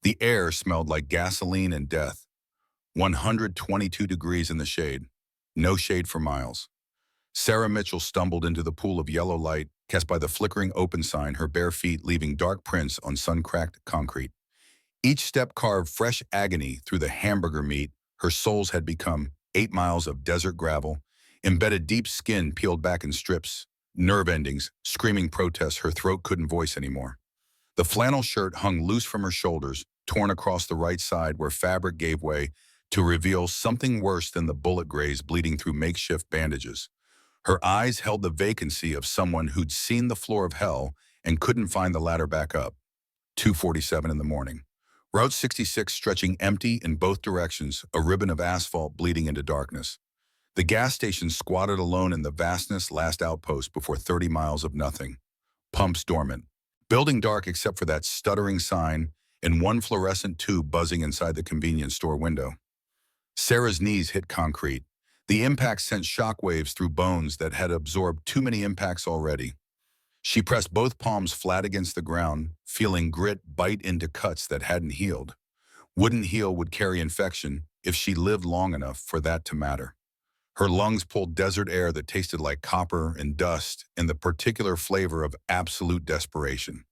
The air smelled like gasoline and death. 122 degrees in the shade. No shade for miles. Sarah Mitchell stumbled into the pool of yellow light cast by the flickering open sign, her bare feet leaving dark prints on sun-cracked concrete. Each step carved fresh agony through the hamburger meat. Her soles had become 8 miles of desert gravel, embedded deep skin peeled back in strips, nerve endings, screaming protests her throat couldn't voice anymore. The flannel shirt hung loose from her shoulders, torn across the right side where fabric gave way to reveal something worse than the bullet graze bleeding through makeshift bandages. Her eyes held the vacancy of someone who'd seen the floor of hell and couldn't find the ladder back up. 2:47 in the morning. Route 66 stretching empty in both directions, a ribbon of asphalt bleeding into darkness. The gas station squatted alone in the vastness, last outpost before 30 miles of nothing. Pumps dormant. Building dark except for that stuttering sign and one fluorescent tube buzzing inside the convenience store window. Sarah's knees hit concrete. The impact sent shockwaves through bones that had absorbed too many impacts already. She pressed both palms flat against the ground, feeling grit bite into cuts that hadn't healed. Wouldn't heal would carry infection if she lived long enough for that to matter. Her lungs pulled desert air that tasted like copper and dust and the particular flavor of absolute desperation.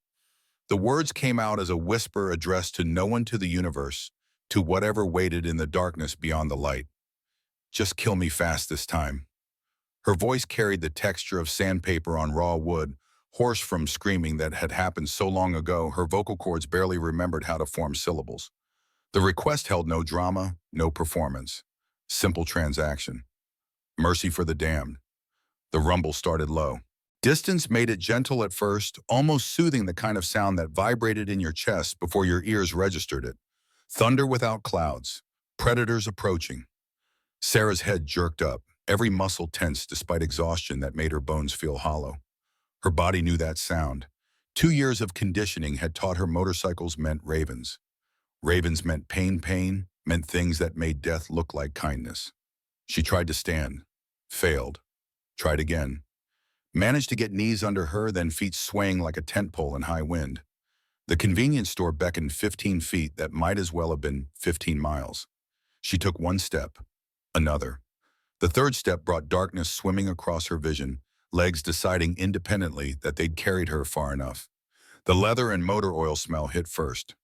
The words came out as a whisper addressed to no one, to the universe, to whatever waited in the darkness beyond the light. Just kill me fast this time. Her voice carried the texture of sandpaper on raw wood, hoarse from screaming that had happened so long ago her vocal cords barely remembered how to form syllables. The request held no drama, no performance. Simple transaction. Mercy for the damned. The rumble started low. Distance made it gentle at first, almost soothing, the kind of sound that vibrated in your chest before your ears registered it. Thunder without clouds. Predators approaching. Sarah's head jerked up, every muscle tense despite exhaustion that made her bones feel hollow. Her body knew that sound. 2 years of conditioning had taught her motorcycles meant ravens. Ravens meant pain meant things that made death look like kindness. She tried to stand. Failed. Tried again. Managed to get knees under her, then feet swaying like a tent pole in high wind. The convenience store beckoned 15 feet that might as well have been 15 miles. She took one step. Another. The third step brought darkness swimming across her vision, legs deciding independently that they'd carried her far enough. The leather and motor oil smell hit first.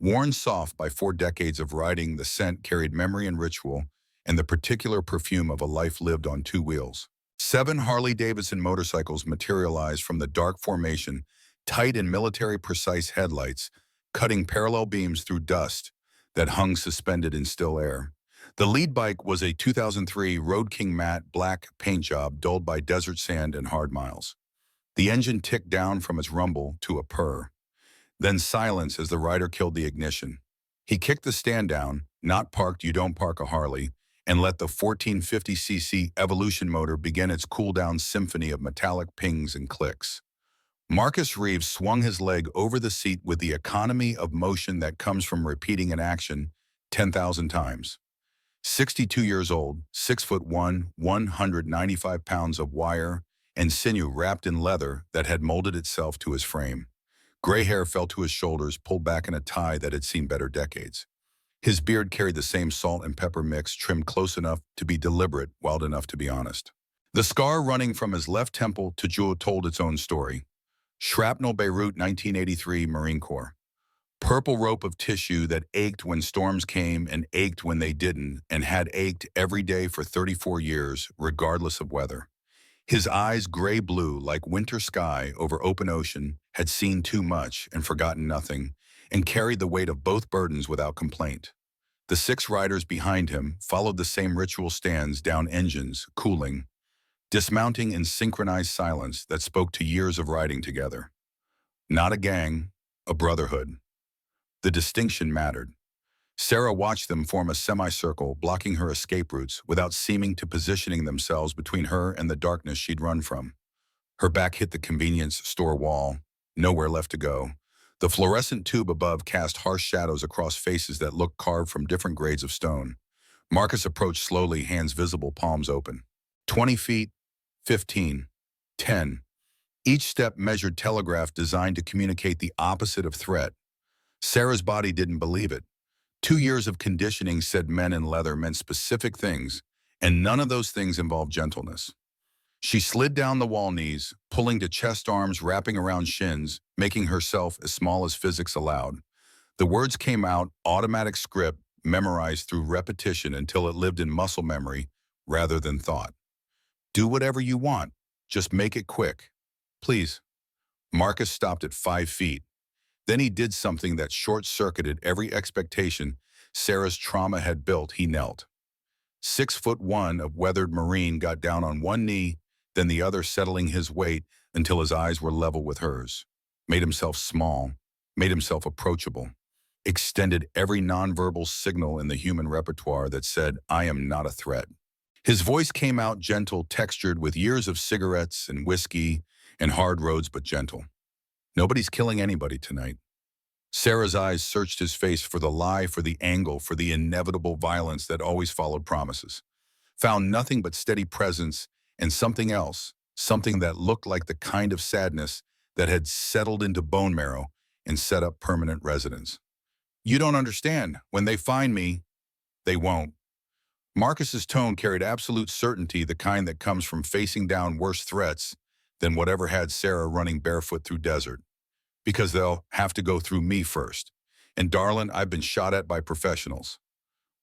Worn soft by 4 decades of riding, the scent carried memory and ritual, and the particular perfume of a life lived on 2 wheels. 7 Harley-Davidson motorcycles materialized from the dark formation, tight and military-precise headlights, cutting parallel beams through dust that hung suspended in still air. The lead bike was a 2003 Road King matte black paint job dulled by desert sand and hard miles. The engine ticked down from its rumble to a purr. Then silence as the rider killed the ignition. He kicked the stand down, not parked, you don't park a Harley, and let the 1450cc Evolution motor begin its cool-down symphony of metallic pings and clicks. Marcus Reeves swung his leg over the seat with the economy of motion that comes from repeating an action 10,000 times. 62 years old, 6'1", 195 pounds of wire and sinew wrapped in leather that had molded itself to his frame. Gray hair fell to his shoulders, pulled back in a tie that had seen better decades. His beard carried the same salt and pepper mix, trimmed close enough to be deliberate, wild enough to be honest. The scar running from his left temple to jaw told its own story. Shrapnel, Beirut, 1983, Marine Corps. Purple rope of tissue that ached when storms came and ached when they didn't, and had ached every day for 34 years, regardless of weather. His eyes, gray-blue like winter sky over open ocean, had seen too much and forgotten nothing, and carried the weight of both burdens without complaint. The 6 riders behind him followed the same ritual stands down engines, cooling, dismounting in synchronized silence that spoke to years of riding together. Not a gang, a brotherhood. The distinction mattered. Sarah watched them form a semicircle, blocking her escape routes without seeming to positioning themselves between her and the darkness she'd run from. Her back hit the convenience store wall, nowhere left to go. The fluorescent tube above cast harsh shadows across faces that looked carved from different grades of stone. Marcus approached slowly, hands visible, palms open. 20 feet, 15, 10. Each step measured telegraph designed to communicate the opposite of threat. Sarah's body didn't believe it. 2 years of conditioning said men in leather meant specific things, and none of those things involved gentleness. She slid down the wall knees, pulling to chest arms wrapping around shins, making herself as small as physics allowed. The words came out, automatic script, memorized through repetition until it lived in muscle memory rather than thought. Do whatever you want. Just make it quick. Please. Marcus stopped at 5 feet. Then he did something that short-circuited every expectation Sarah's trauma had built. He knelt. 6'1" of weathered Marine got down on one knee, then the other, settling his weight until his eyes were level with hers. Made himself small, made himself approachable. Extended every nonverbal signal in the human repertoire that said, I am not a threat. His voice came out gentle, textured with years of cigarettes and whiskey and hard roads, but gentle. Nobody's killing anybody tonight. Sarah's eyes searched his face for the lie, for the angle, for the inevitable violence that always followed promises. Found nothing but steady presence and something else, something that looked like the kind of sadness that had settled into bone marrow and set up permanent residence. You don't understand. When they find me, they won't. Marcus's tone carried absolute certainty, the kind that comes from facing down worse threats than whatever had Sarah running barefoot through desert. Because they'll have to go through me first. And darling, I've been shot at by professionals.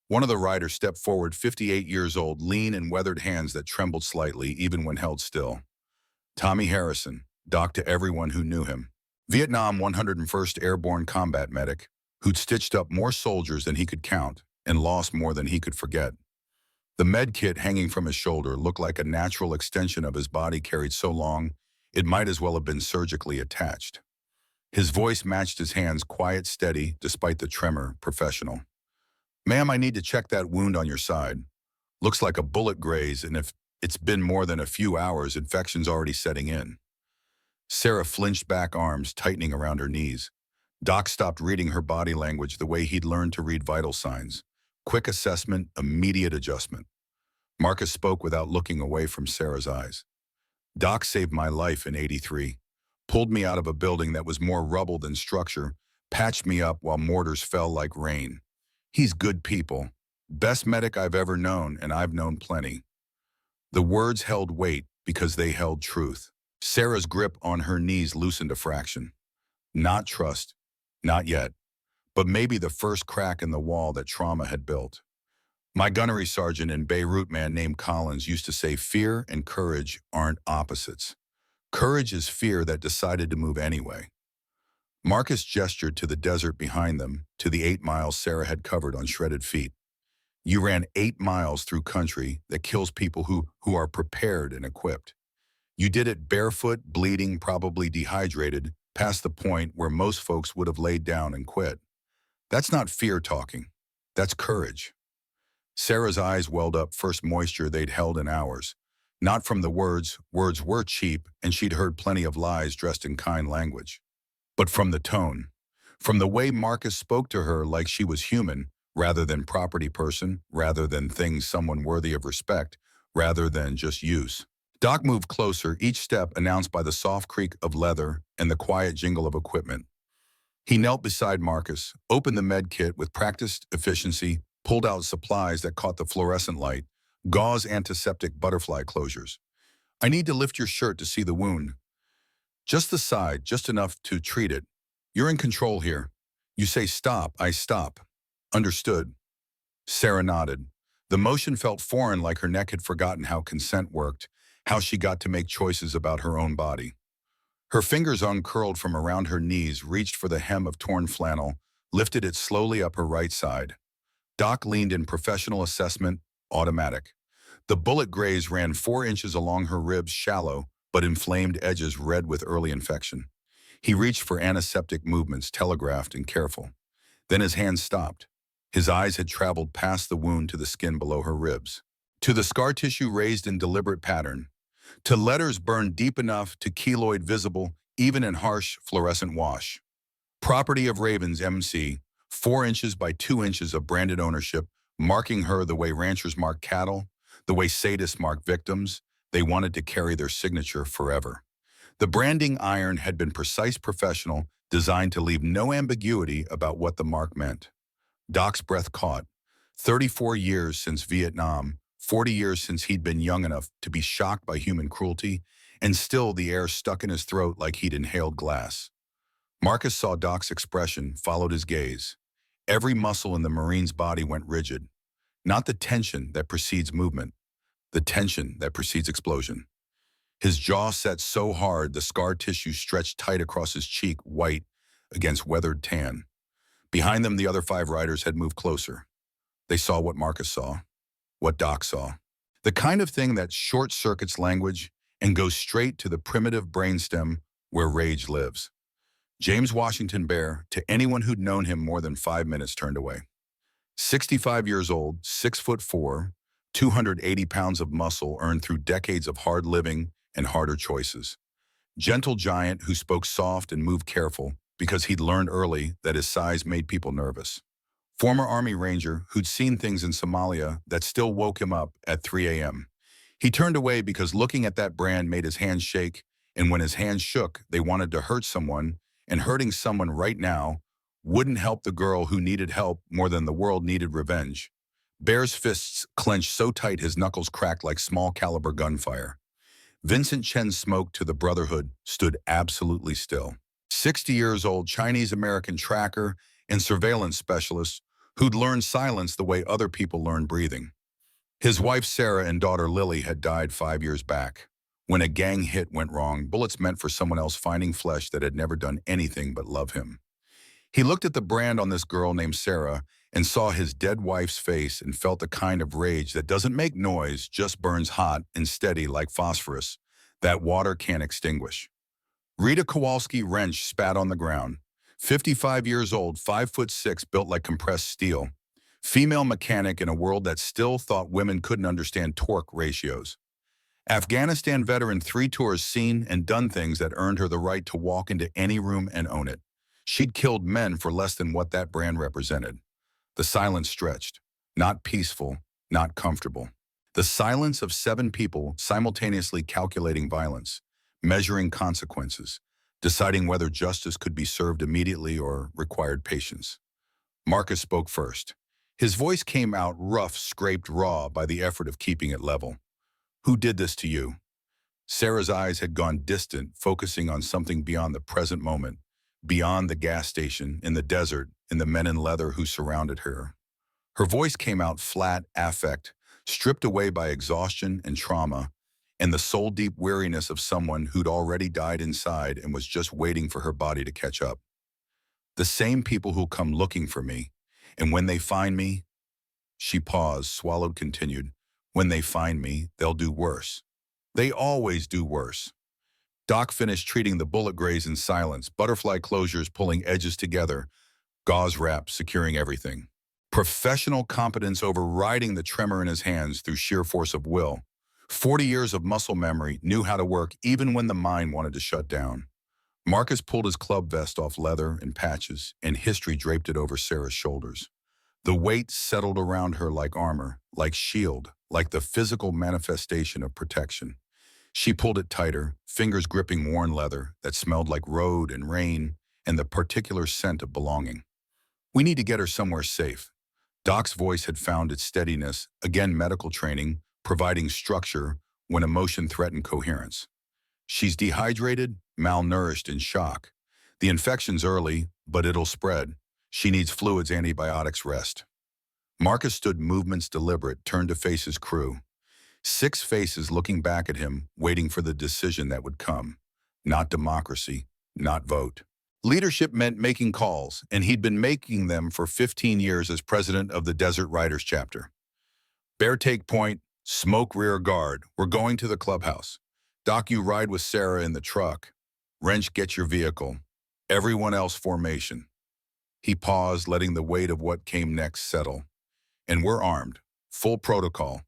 One of the riders stepped forward, 58 years old, lean and weathered hands that trembled slightly even when held still. Tommy Harrison, doc to everyone who knew him. Vietnam 101st Airborne Combat Medic, who'd stitched up more soldiers than he could count and lost more than he could forget. The med kit hanging from his shoulder looked like a natural extension of his body carried so long it might as well have been surgically attached. His voice matched his hands, quiet, steady, despite the tremor, professional. Ma'am, I need to check that wound on your side. Looks like a bullet graze, and if it's been more than a few hours, infection's already setting in. Sarah flinched back, arms tightening around her knees. Doc stopped reading her body language the way he'd learned to read vital signs. Quick assessment, immediate adjustment. Marcus spoke without looking away from Sarah's eyes. Doc saved my life in '83. Pulled me out of a building that was more rubble than structure, patched me up while mortars fell like rain. He's good people. Best medic I've ever known, and I've known plenty. The words held weight because they held truth. Sarah's grip on her knees loosened a fraction. Not trust, not yet, but maybe the first crack in the wall that trauma had built. My gunnery sergeant in Beirut, man named Collins, used to say fear and courage aren't opposites. Courage is fear that decided to move anyway. Marcus gestured to the desert behind them, to the 8 miles Sarah had covered on shredded feet. You ran 8 miles through country that kills people who are prepared and equipped. You did it barefoot, bleeding, probably dehydrated, past the point where most folks would have laid down and quit. That's not fear talking. That's courage. Sarah's eyes welled up, first moisture they'd held in hours. Not from the words were cheap, and she'd heard plenty of lies dressed in kind language. But from the tone, from the way Marcus spoke to her like she was human, rather than property person, rather than thing someone worthy of respect, rather than just use. Doc moved closer, each step announced by the soft creak of leather and the quiet jingle of equipment. He knelt beside Marcus, opened the med kit with practiced efficiency, pulled out supplies that caught the fluorescent light, gauze antiseptic butterfly closures. I need to lift your shirt to see the wound. Just the side, just enough to treat it. You're in control here. You say stop, I stop. Understood. Sarah nodded. The motion felt foreign, like her neck had forgotten how consent worked, how she got to make choices about her own body. Her fingers uncurled from around her knees, reached for the hem of torn flannel, lifted it slowly up her right side. Doc leaned in, professional assessment, automatic. The bullet graze ran 4 inches along her ribs, shallow, but inflamed edges red with early infection. He reached for antiseptic movements, telegraphed and careful. Then his hand stopped. His eyes had traveled past the wound to the skin below her ribs, to the scar tissue raised in deliberate pattern, to letters burned deep enough to keloid visible even in harsh fluorescent wash. Property of Ravens, MC, 4 inches by 2 inches of branded ownership, marking her the way ranchers mark cattle, the way sadists mark victims. They wanted to carry their signature forever. The branding iron had been precise, professional, designed to leave no ambiguity about what the mark meant. Doc's breath caught. 34 years since Vietnam, 40 years since he'd been young enough to be shocked by human cruelty, and still the air stuck in his throat like he'd inhaled glass. Marcus saw Doc's expression, followed his gaze. Every muscle in the Marine's body went rigid. Not the tension that precedes movement, the tension that precedes explosion. His jaw set so hard the scar tissue stretched tight across his cheek, white against weathered tan. Behind them, the other 5 riders had moved closer. They saw what Marcus saw, what Doc saw. The kind of thing that short-circuits language and goes straight to the primitive brainstem where rage lives. James Washington Bear, to anyone who'd known him more than 5 minutes, turned away. 65 years old, 6'4", 280 pounds of muscle earned through decades of hard living and harder choices. Gentle giant who spoke soft and moved careful because he'd learned early that his size made people nervous. Former Army Ranger who'd seen things in Somalia that still woke him up at 3 a.m. He turned away because looking at that brand made his hands shake, and when his hands shook, they wanted to hurt someone, and hurting someone right now wouldn't help the girl who needed help more than the world needed revenge. Bear's fists clenched so tight his knuckles cracked like small-caliber gunfire. Vincent Chen's smoke to the Brotherhood stood absolutely still. 60 years old Chinese-American tracker and surveillance specialist who'd learned silence the way other people learned breathing. His wife Sarah and daughter Lily had died 5 years back. When a gang hit went wrong, bullets meant for someone else finding flesh that had never done anything but love him. He looked at the brand on this girl named Sarah and saw his dead wife's face and felt a kind of rage that doesn't make noise, just burns hot and steady like phosphorus that water can't extinguish. Rita Kowalski Wrench spat on the ground. 55 years old, 5'6", built like compressed steel. Female mechanic in a world that still thought women couldn't understand torque ratios. Afghanistan veteran, 3 tours, seen and done things that earned her the right to walk into any room and own it. She'd killed men for less than what that brand represented. The silence stretched. Not peaceful, not comfortable. The silence of 7 people simultaneously calculating violence, measuring consequences, deciding whether justice could be served immediately or required patience. Marcus spoke first. His voice came out rough, scraped raw by the effort of keeping it level. "Who did this to you?" Sarah's eyes had gone distant, focusing on something beyond the present moment, beyond the gas station, in the desert, in the men in leather who surrounded her. Her voice came out flat, affect, stripped away by exhaustion and trauma, and the soul-deep weariness of someone who'd already died inside and was just waiting for her body to catch up. "The same people who'll come looking for me, and when they find me—" She paused, swallowed, continued, "When they find me, they'll do worse. They always do worse." Doc finished treating the bullet graze in silence, butterfly closures pulling edges together, gauze wrap securing everything. Professional competence overriding the tremor in his hands through sheer force of will. 40 years of muscle memory, knew how to work even when the mind wanted to shut down. Marcus pulled his club vest off leather and patches, and history draped it over Sarah's shoulders. The weight settled around her like armor, like shield, like the physical manifestation of protection. She pulled it tighter, fingers gripping worn leather that smelled like road and rain and the particular scent of belonging. "We need to get her somewhere safe." Doc's voice had found its steadiness, again medical training, providing structure when emotion threatened coherence. "She's dehydrated, malnourished, in shock. The infection's early, but it'll spread. She needs fluids, antibiotics, rest." Marcus stood, movements deliberate, turned to face his crew. 6 faces looking back at him, waiting for the decision that would come. Not democracy, not vote. Leadership meant making calls, and he'd been making them for 15 years as president of the Desert Riders chapter. "Bear, take point. Smoke rear guard. We're going to the clubhouse. Doc, you ride with Sarah in the truck. Wrench, get your vehicle. Everyone else, formation." He paused, letting the weight of what came next settle. "And we're armed. Full protocol."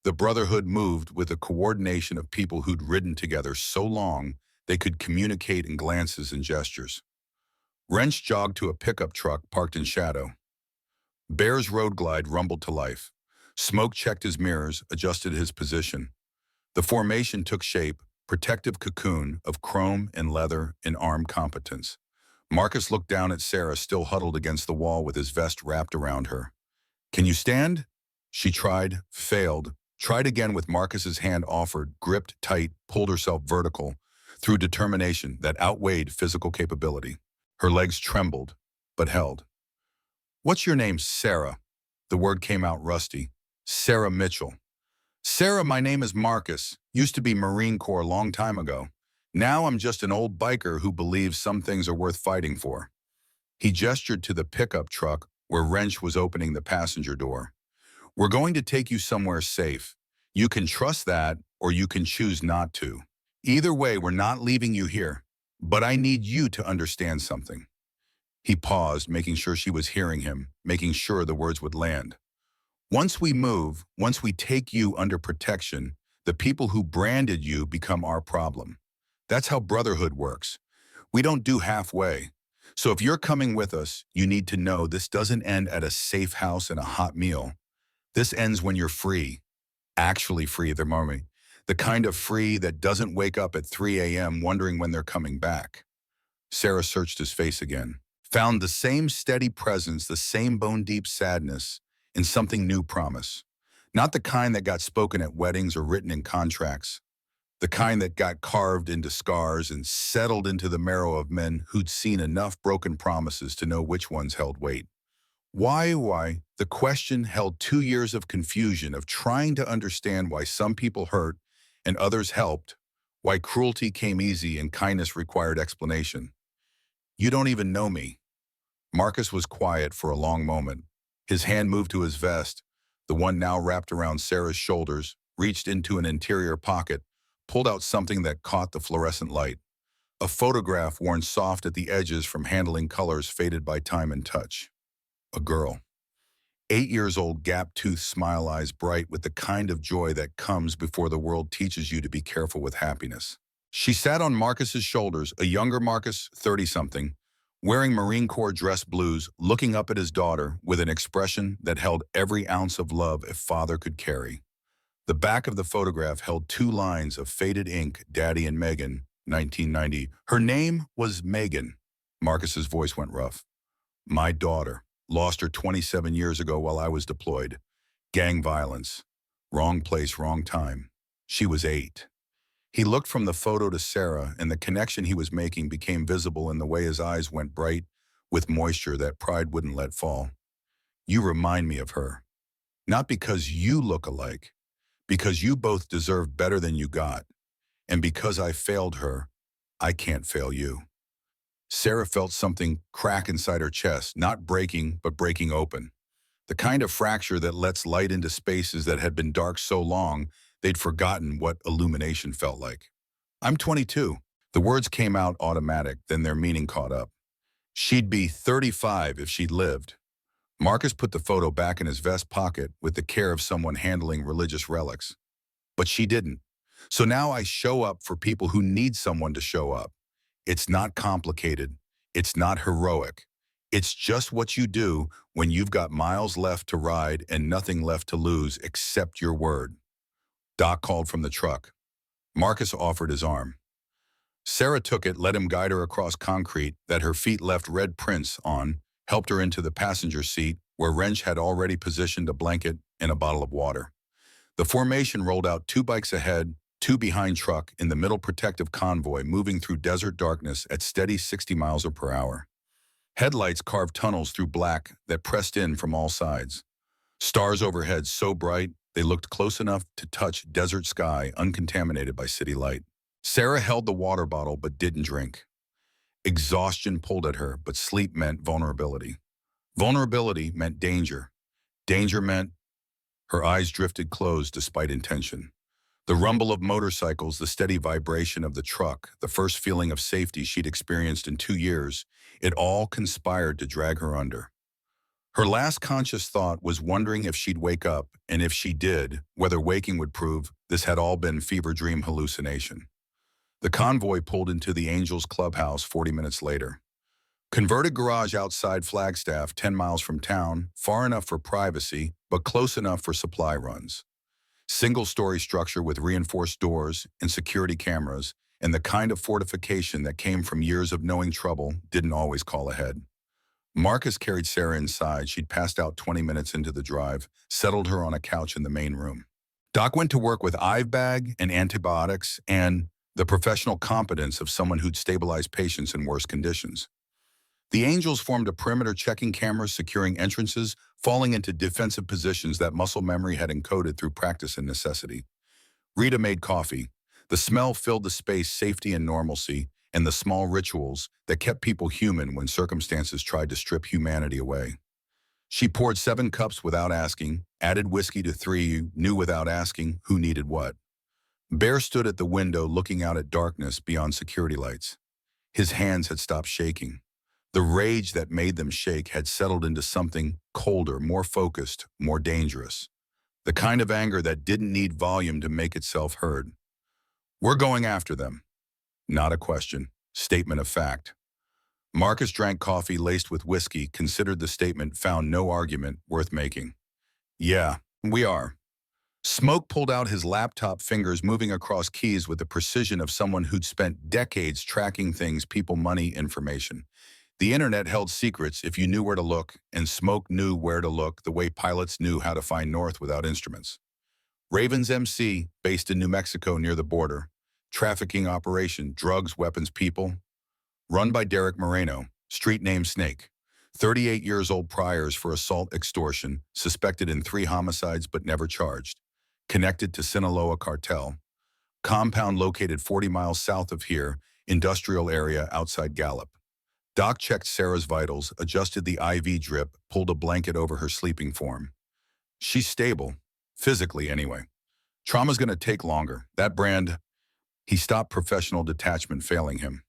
The Brotherhood moved with a coordination of people who'd ridden together so long they could communicate in glances and gestures. Wrench jogged to a pickup truck parked in shadow. Bear's road glide rumbled to life. Smoke checked his mirrors, adjusted his position. The formation took shape, protective cocoon of chrome and leather and armed competence. Marcus looked down at Sarah, still huddled against the wall with his vest wrapped around her. Can you stand? She tried, failed, tried again with Marcus's hand offered, gripped tight, pulled herself vertical, through determination that outweighed physical capability. Her legs trembled, but held. What's your name, Sarah? The word came out rusty. Sarah Mitchell. Sarah, my name is Marcus. Used to be Marine Corps a long time ago. Now I'm just an old biker who believes some things are worth fighting for. He gestured to the pickup truck where Wrench was opening the passenger door. We're going to take you somewhere safe. You can trust that, or you can choose not to. Either way, we're not leaving you here. But I need you to understand something. He paused, making sure she was hearing him, making sure the words would land. Once we move, once we take you under protection, the people who branded you become our problem. That's how brotherhood works. We don't do halfway. So if you're coming with us, you need to know this doesn't end at a safe house and a hot meal. This ends when you're free. Actually free, the kind of free that doesn't wake up at 3 a.m. wondering when they're coming back. Sarah searched his face again, found the same steady presence, the same bone-deep sadness, in something new promise. Not the kind that got spoken at weddings or written in contracts. The kind that got carved into scars and settled into the marrow of men who'd seen enough broken promises to know which ones held weight. Why? The question held 2 years of confusion, of trying to understand why some people hurt and others helped, why cruelty came easy and kindness required explanation. You don't even know me. Marcus was quiet for a long moment. His hand moved to his vest, the one now wrapped around Sarah's shoulders, reached into an interior pocket, pulled out something that caught the fluorescent light. A photograph worn soft at the edges from handling colors faded by time and touch. A girl. 8 years old, gap-toothed, smile eyes bright with the kind of joy that comes before the world teaches you to be careful with happiness. She sat on Marcus's shoulders, a younger Marcus, 30-something, wearing Marine Corps dress blues, looking up at his daughter with an expression that held every ounce of love a father could carry. The back of the photograph held 2 lines of faded ink, Daddy and Megan, 1990. Her name was Megan. Marcus's voice went rough. My daughter. Lost her 27 years ago while I was deployed. Gang violence. Wrong place, wrong time. She was 8. He looked from the photo to Sarah, and the connection he was making became visible in the way his eyes went bright with moisture that pride wouldn't let fall. You remind me of her. Not because you look alike, because you both deserve better than you got. And because I failed her, I can't fail you. Sarah felt something crack inside her chest, not breaking, but breaking open. The kind of fracture that lets light into spaces that had been dark so long, they'd forgotten what illumination felt like. I'm 22. The words came out automatic, then their meaning caught up. She'd be 35 if she'd lived. Marcus put the photo back in his vest pocket with the care of someone handling religious relics. But she didn't. So now I show up for people who need someone to show up. It's not complicated. It's not heroic. It's just what you do when you've got miles left to ride and nothing left to lose except your word. Doc called from the truck. Marcus offered his arm. Sarah took it, let him guide her across concrete that her feet left red prints on, helped her into the passenger seat where Wrench had already positioned a blanket and a bottle of water. The formation rolled out 2 bikes ahead, 2 behind truck, in the middle protective convoy moving through desert darkness at steady 60 miles per hour. Headlights carved tunnels through black that pressed in from all sides. Stars overhead so bright they looked close enough to touch desert sky uncontaminated by city light. Sarah held the water bottle but didn't drink. Exhaustion pulled at her, but sleep meant vulnerability. Vulnerability meant danger. Danger meant her eyes drifted closed despite intention. The rumble of motorcycles, the steady vibration of the truck, the first feeling of safety she'd experienced in 2 years, it all conspired to drag her under. Her last conscious thought was wondering if she'd wake up, and if she did, whether waking would prove this had all been fever dream hallucination. The convoy pulled into the Angels clubhouse 40 minutes later. Converted garage outside Flagstaff, 10 miles from town, far enough for privacy, but close enough for supply runs. Single-story structure with reinforced doors and security cameras, and the kind of fortification that came from years of knowing trouble didn't always call ahead. Marcus carried Sarah inside. She'd passed out 20 minutes into the drive, settled her on a couch in the main room. Doc went to work with IV bag and antibiotics and the professional competence of someone who'd stabilize patients in worse conditions. The Angels formed a perimeter checking cameras, securing entrances, falling into defensive positions that muscle memory had encoded through practice and necessity. Rita made coffee. The smell filled the space, safety and normalcy, and the small rituals that kept people human when circumstances tried to strip humanity away. She poured 7 cups without asking, added whiskey to 3, knew without asking who needed what. Bear stood at the window looking out at darkness beyond security lights. His hands had stopped shaking. The rage that made them shake had settled into something colder, more focused, more dangerous. The kind of anger that didn't need volume to make itself heard. We're going after them. Not a question. Statement of fact. Marcus drank coffee laced with whiskey, considered the statement, found no argument worth making. Yeah, we are. Smoke pulled out his laptop, fingers moving across keys with the precision of someone who'd spent decades tracking things, people, money, information. The internet held secrets if you knew where to look, and Smoke knew where to look the way pilots knew how to find north without instruments. Ravens MC, based in New Mexico near the border. Trafficking operation, drugs, weapons, people. Run by Derek Moreno, street name Snake. 38 years old, priors for assault, extortion, suspected in 3 homicides but never charged. Connected to Sinaloa cartel. Compound located 40 miles south of here, industrial area outside Gallup. Doc checked Sarah's vitals, adjusted the IV drip, pulled a blanket over her sleeping form. She's stable, physically anyway. Trauma's gonna take longer. That brand, he stopped, professional detachment failing him.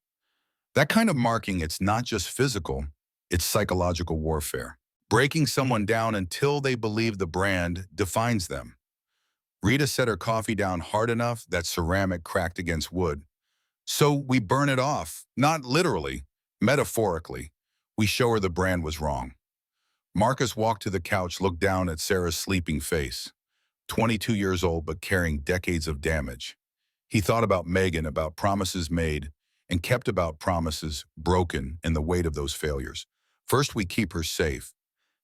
That kind of marking, it's not just physical, it's psychological warfare. Breaking someone down until they believe the brand defines them. Rita set her coffee down hard enough that ceramic cracked against wood. So we burn it off, not literally, metaphorically. We show her the brand was wrong. Marcus walked to the couch, looked down at Sarah's sleeping face. 22 years old, but carrying decades of damage. He thought about Megan, about promises made, and kept, about promises broken, and the weight of those failures. First, we keep her safe.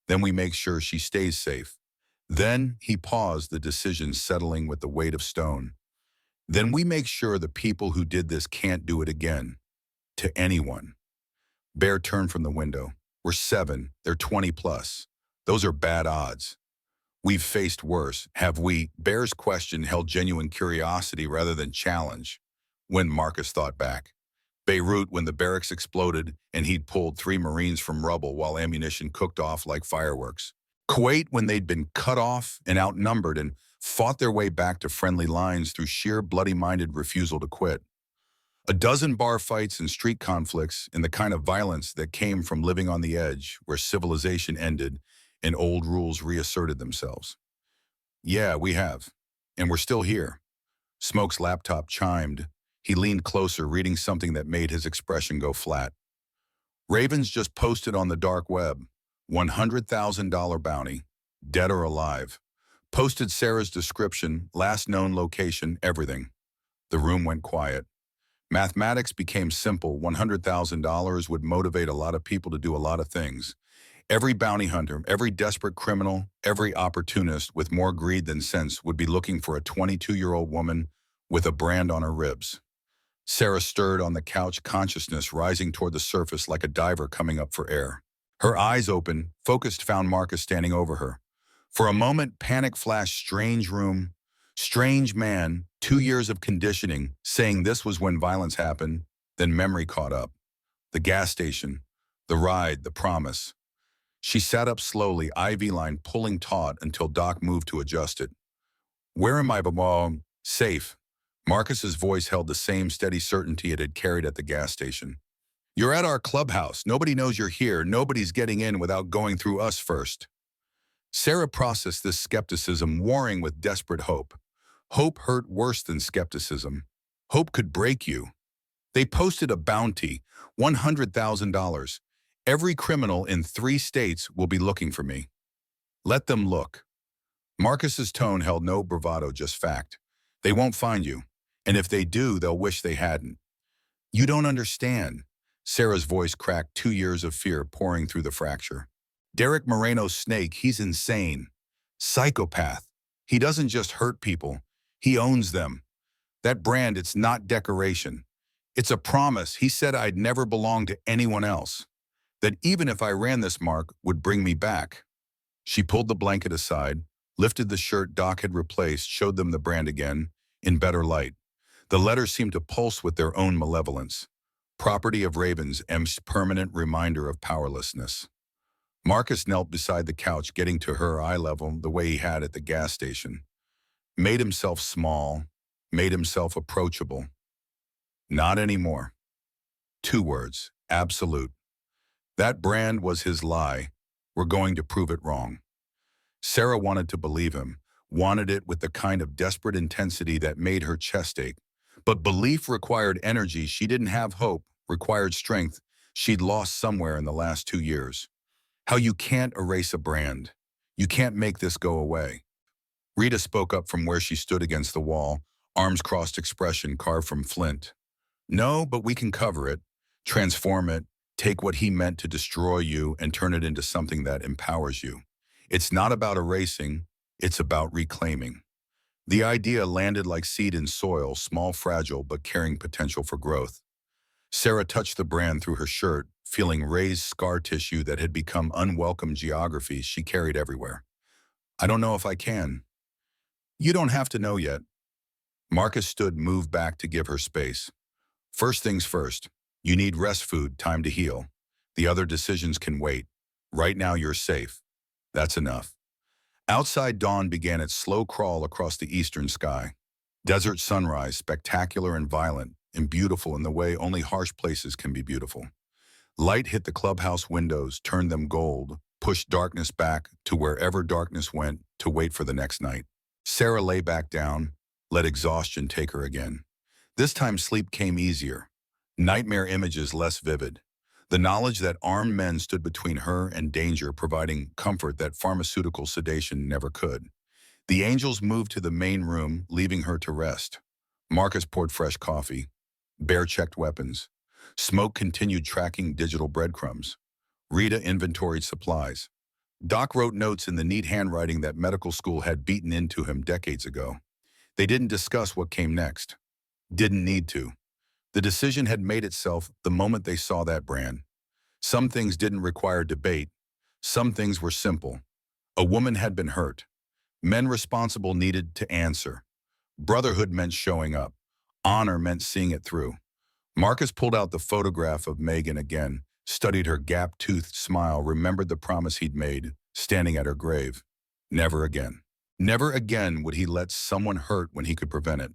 Then we make sure she stays safe. Then he paused, the decision settling with the weight of stone. Then we make sure the people who did this can't do it again. To anyone. Bear turned from the window. We're 7, they're 20 plus. Those are bad odds. We've faced worse, have we? Bear's question held genuine curiosity rather than challenge. When, Marcus thought back. Beirut, when the barracks exploded and he'd pulled 3 Marines from rubble while ammunition cooked off like fireworks. Kuwait, when they'd been cut off and outnumbered and fought their way back to friendly lines through sheer bloody-minded refusal to quit. A dozen bar fights and street conflicts, and the kind of violence that came from living on the edge where civilization ended and old rules reasserted themselves. Yeah, we have. And we're still here. Smoke's laptop chimed. He leaned closer, reading something that made his expression go flat. Ravens just posted on the dark web. $100,000 bounty. Dead or alive. Posted Sarah's description, last known location, everything. The room went quiet. Mathematics became simple. $100,000 would motivate a lot of people to do a lot of things. Every bounty hunter, every desperate criminal, every opportunist with more greed than sense would be looking for a 22-year-old woman with a brand on her ribs. Sarah stirred on the couch, consciousness rising toward the surface like a diver coming up for air. Her eyes open, focused, found Marcus standing over her. For a moment, panic flashed. Strange room, strange man, 2 years of conditioning, saying this was when violence happened. Then memory caught up. The gas station, the ride, the promise. She sat up slowly, IV line pulling taut until Doc moved to adjust it. Where am I? Safe. Marcus's voice held the same steady certainty it had carried at the gas station. You're at our clubhouse. Nobody knows you're here. Nobody's getting in without going through us first. Sarah processed this skepticism, warring with desperate hope. Hope hurt worse than skepticism. Hope could break you. They posted a bounty, $100,000. Every criminal in 3 states will be looking for me. Let them look. Marcus's tone held no bravado, just fact. They won't find you. And if they do, they'll wish they hadn't. You don't understand. Sarah's voice cracked, 2 years of fear pouring through the fracture. Derek Moreno's snake, he's insane. Psychopath. He doesn't just hurt people, he owns them. That brand, it's not decoration. It's a promise. He said I'd never belong to anyone else. That even if I ran, this mark would bring me back. She pulled the blanket aside, lifted the shirt Doc had replaced, showed them the brand again, in better light. The letters seemed to pulse with their own malevolence. Property of Ravens, M's permanent reminder of powerlessness. Marcus knelt beside the couch, getting to her eye level the way he had at the gas station. Made himself small, made himself approachable. Not anymore. 2 words, absolute. That brand was his lie. We're going to prove it wrong. Sarah wanted to believe him, wanted it with the kind of desperate intensity that made her chest ache. But belief required energy. She didn't have hope, required strength she'd lost somewhere in the last 2 years. How you can't erase a brand. You can't make this go away. Rita spoke up from where she stood against the wall, arms crossed, expression carved from flint. No, but we can cover it, transform it, take what he meant to destroy you and turn it into something that empowers you. It's not about erasing, it's about reclaiming. The idea landed like seed in soil, small, fragile, but carrying potential for growth. Sarah touched the brand through her shirt, feeling raised scar tissue that had become unwelcome geography she carried everywhere. I don't know if I can. You don't have to know yet. Marcus stood, moved back to give her space. First things first, you need rest, food, time to heal. The other decisions can wait. Right now you're safe. That's enough. Outside, dawn began its slow crawl across the eastern sky. Desert sunrise, spectacular and violent, and beautiful in the way only harsh places can be beautiful. Light hit the clubhouse windows, turned them gold, pushed darkness back to wherever darkness went to wait for the next night. Sarah lay back down, let exhaustion take her again. This time sleep came easier. Nightmare images less vivid. The knowledge that armed men stood between her and danger, providing comfort that pharmaceutical sedation never could. The angels moved to the main room, leaving her to rest. Marcus poured fresh coffee. Bear checked weapons. Smoke continued tracking digital breadcrumbs. Rita inventoried supplies. Doc wrote notes in the neat handwriting that medical school had beaten into him decades ago. They didn't discuss what came next. Didn't need to. The decision had made itself the moment they saw that brand. Some things didn't require debate. Some things were simple. A woman had been hurt. Men responsible needed to answer. Brotherhood meant showing up. Honor meant seeing it through. Marcus pulled out the photograph of Megan again, studied her gap-toothed smile, remembered the promise he'd made, standing at her grave. Never again. Never again would he let someone hurt when he could prevent it.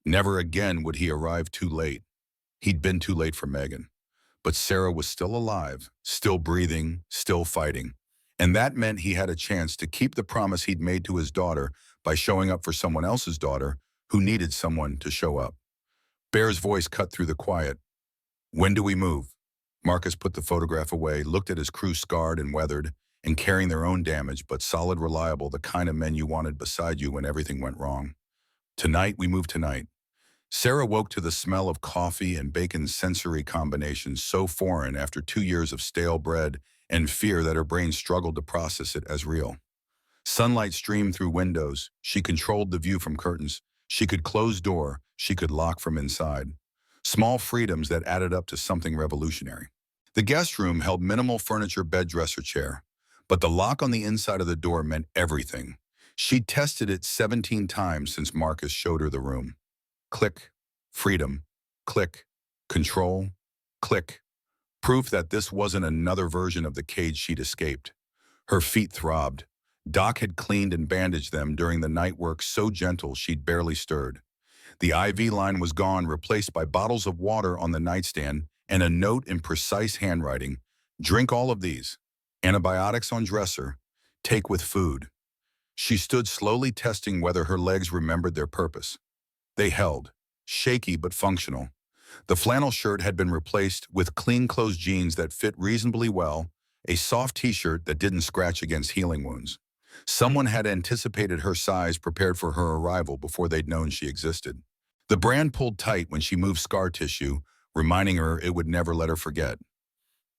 Never again would he arrive too late. He'd been too late for Megan. But Sarah was still alive, still breathing, still fighting. And that meant he had a chance to keep the promise he'd made to his daughter by showing up for someone else's daughter who needed someone to show up. Bear's voice cut through the quiet. When do we move? Marcus put the photograph away, looked at his crew, scarred and weathered, and carrying their own damage, but solid, reliable, the kind of men you wanted beside you when everything went wrong. Tonight, we move tonight. Sarah woke to the smell of coffee and bacon's sensory combinations so foreign after 2 years of stale bread and fear that her brain struggled to process it as real. Sunlight streamed through windows. She controlled the view from curtains. She could close door. She could lock from inside. Small freedoms that added up to something revolutionary. The guest room held minimal furniture, bed, dresser, chair. But the lock on the inside of the door meant everything. She'd tested it 17 times since Marcus showed her the room. Click, freedom, click, control, click. Proof that this wasn't another version of the cage she'd escaped. Her feet throbbed. Doc had cleaned and bandaged them during the night work so gentle she'd barely stirred. The IV line was gone, replaced by bottles of water on the nightstand and a note in precise handwriting. Drink all of these. Antibiotics on dresser. Take with food. She stood slowly, testing whether her legs remembered their purpose. They held, shaky but functional. The flannel shirt had been replaced with clean-clothes jeans that fit reasonably well, a soft t-shirt that didn't scratch against healing wounds. Someone had anticipated her size, prepared for her arrival before they'd known she existed. The brand pulled tight when she moved scar tissue, reminding her it would never let her forget.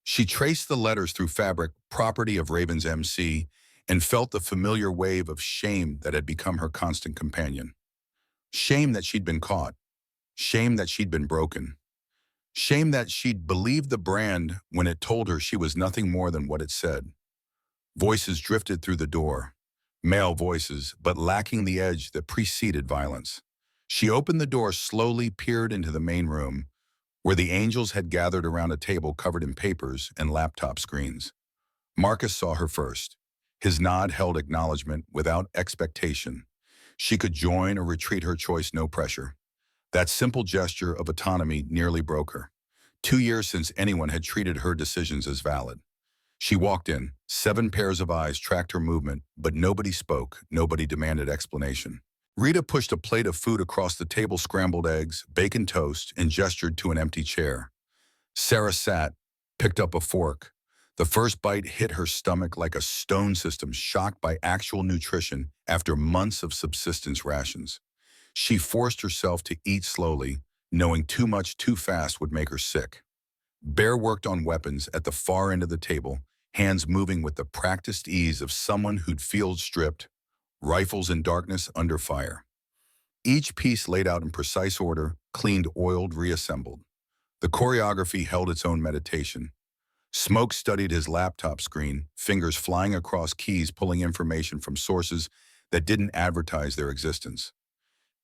She traced the letters through fabric, property of Raven's MC, and felt the familiar wave of shame that had become her constant companion. Shame that she'd been caught. Shame that she'd been broken. Shame that she'd believed the brand when it told her she was nothing more than what it said. Voices drifted through the door. Male voices, but lacking the edge that preceded violence. She opened the door slowly, peered into the main room, where the angels had gathered around a table covered in papers and laptop screens. Marcus saw her first. His nod held acknowledgement without expectation. She could join or retreat, her choice, no pressure. That simple gesture of autonomy nearly broke her. 2 years since anyone had treated her decisions as valid. She walked in. 7 pairs of eyes tracked her movement, but nobody spoke, nobody demanded explanation. Rita pushed a plate of food across the table, scrambled eggs, bacon toast, and gestured to an empty chair. Sarah sat, picked up a fork. The first bite hit her stomach like a stone system shocked by actual nutrition after months of subsistence rations. She forced herself to eat slowly, knowing too much too fast would make her sick. Bear worked on weapons at the far end of the table, hands moving with the practiced ease of someone who'd field stripped, rifles in darkness under fire. Each piece laid out in precise order, cleaned, oiled, reassembled. The choreography held its own meditation. Smoke studied his laptop screen, fingers flying across keys, pulling information from sources that didn't advertise their existence.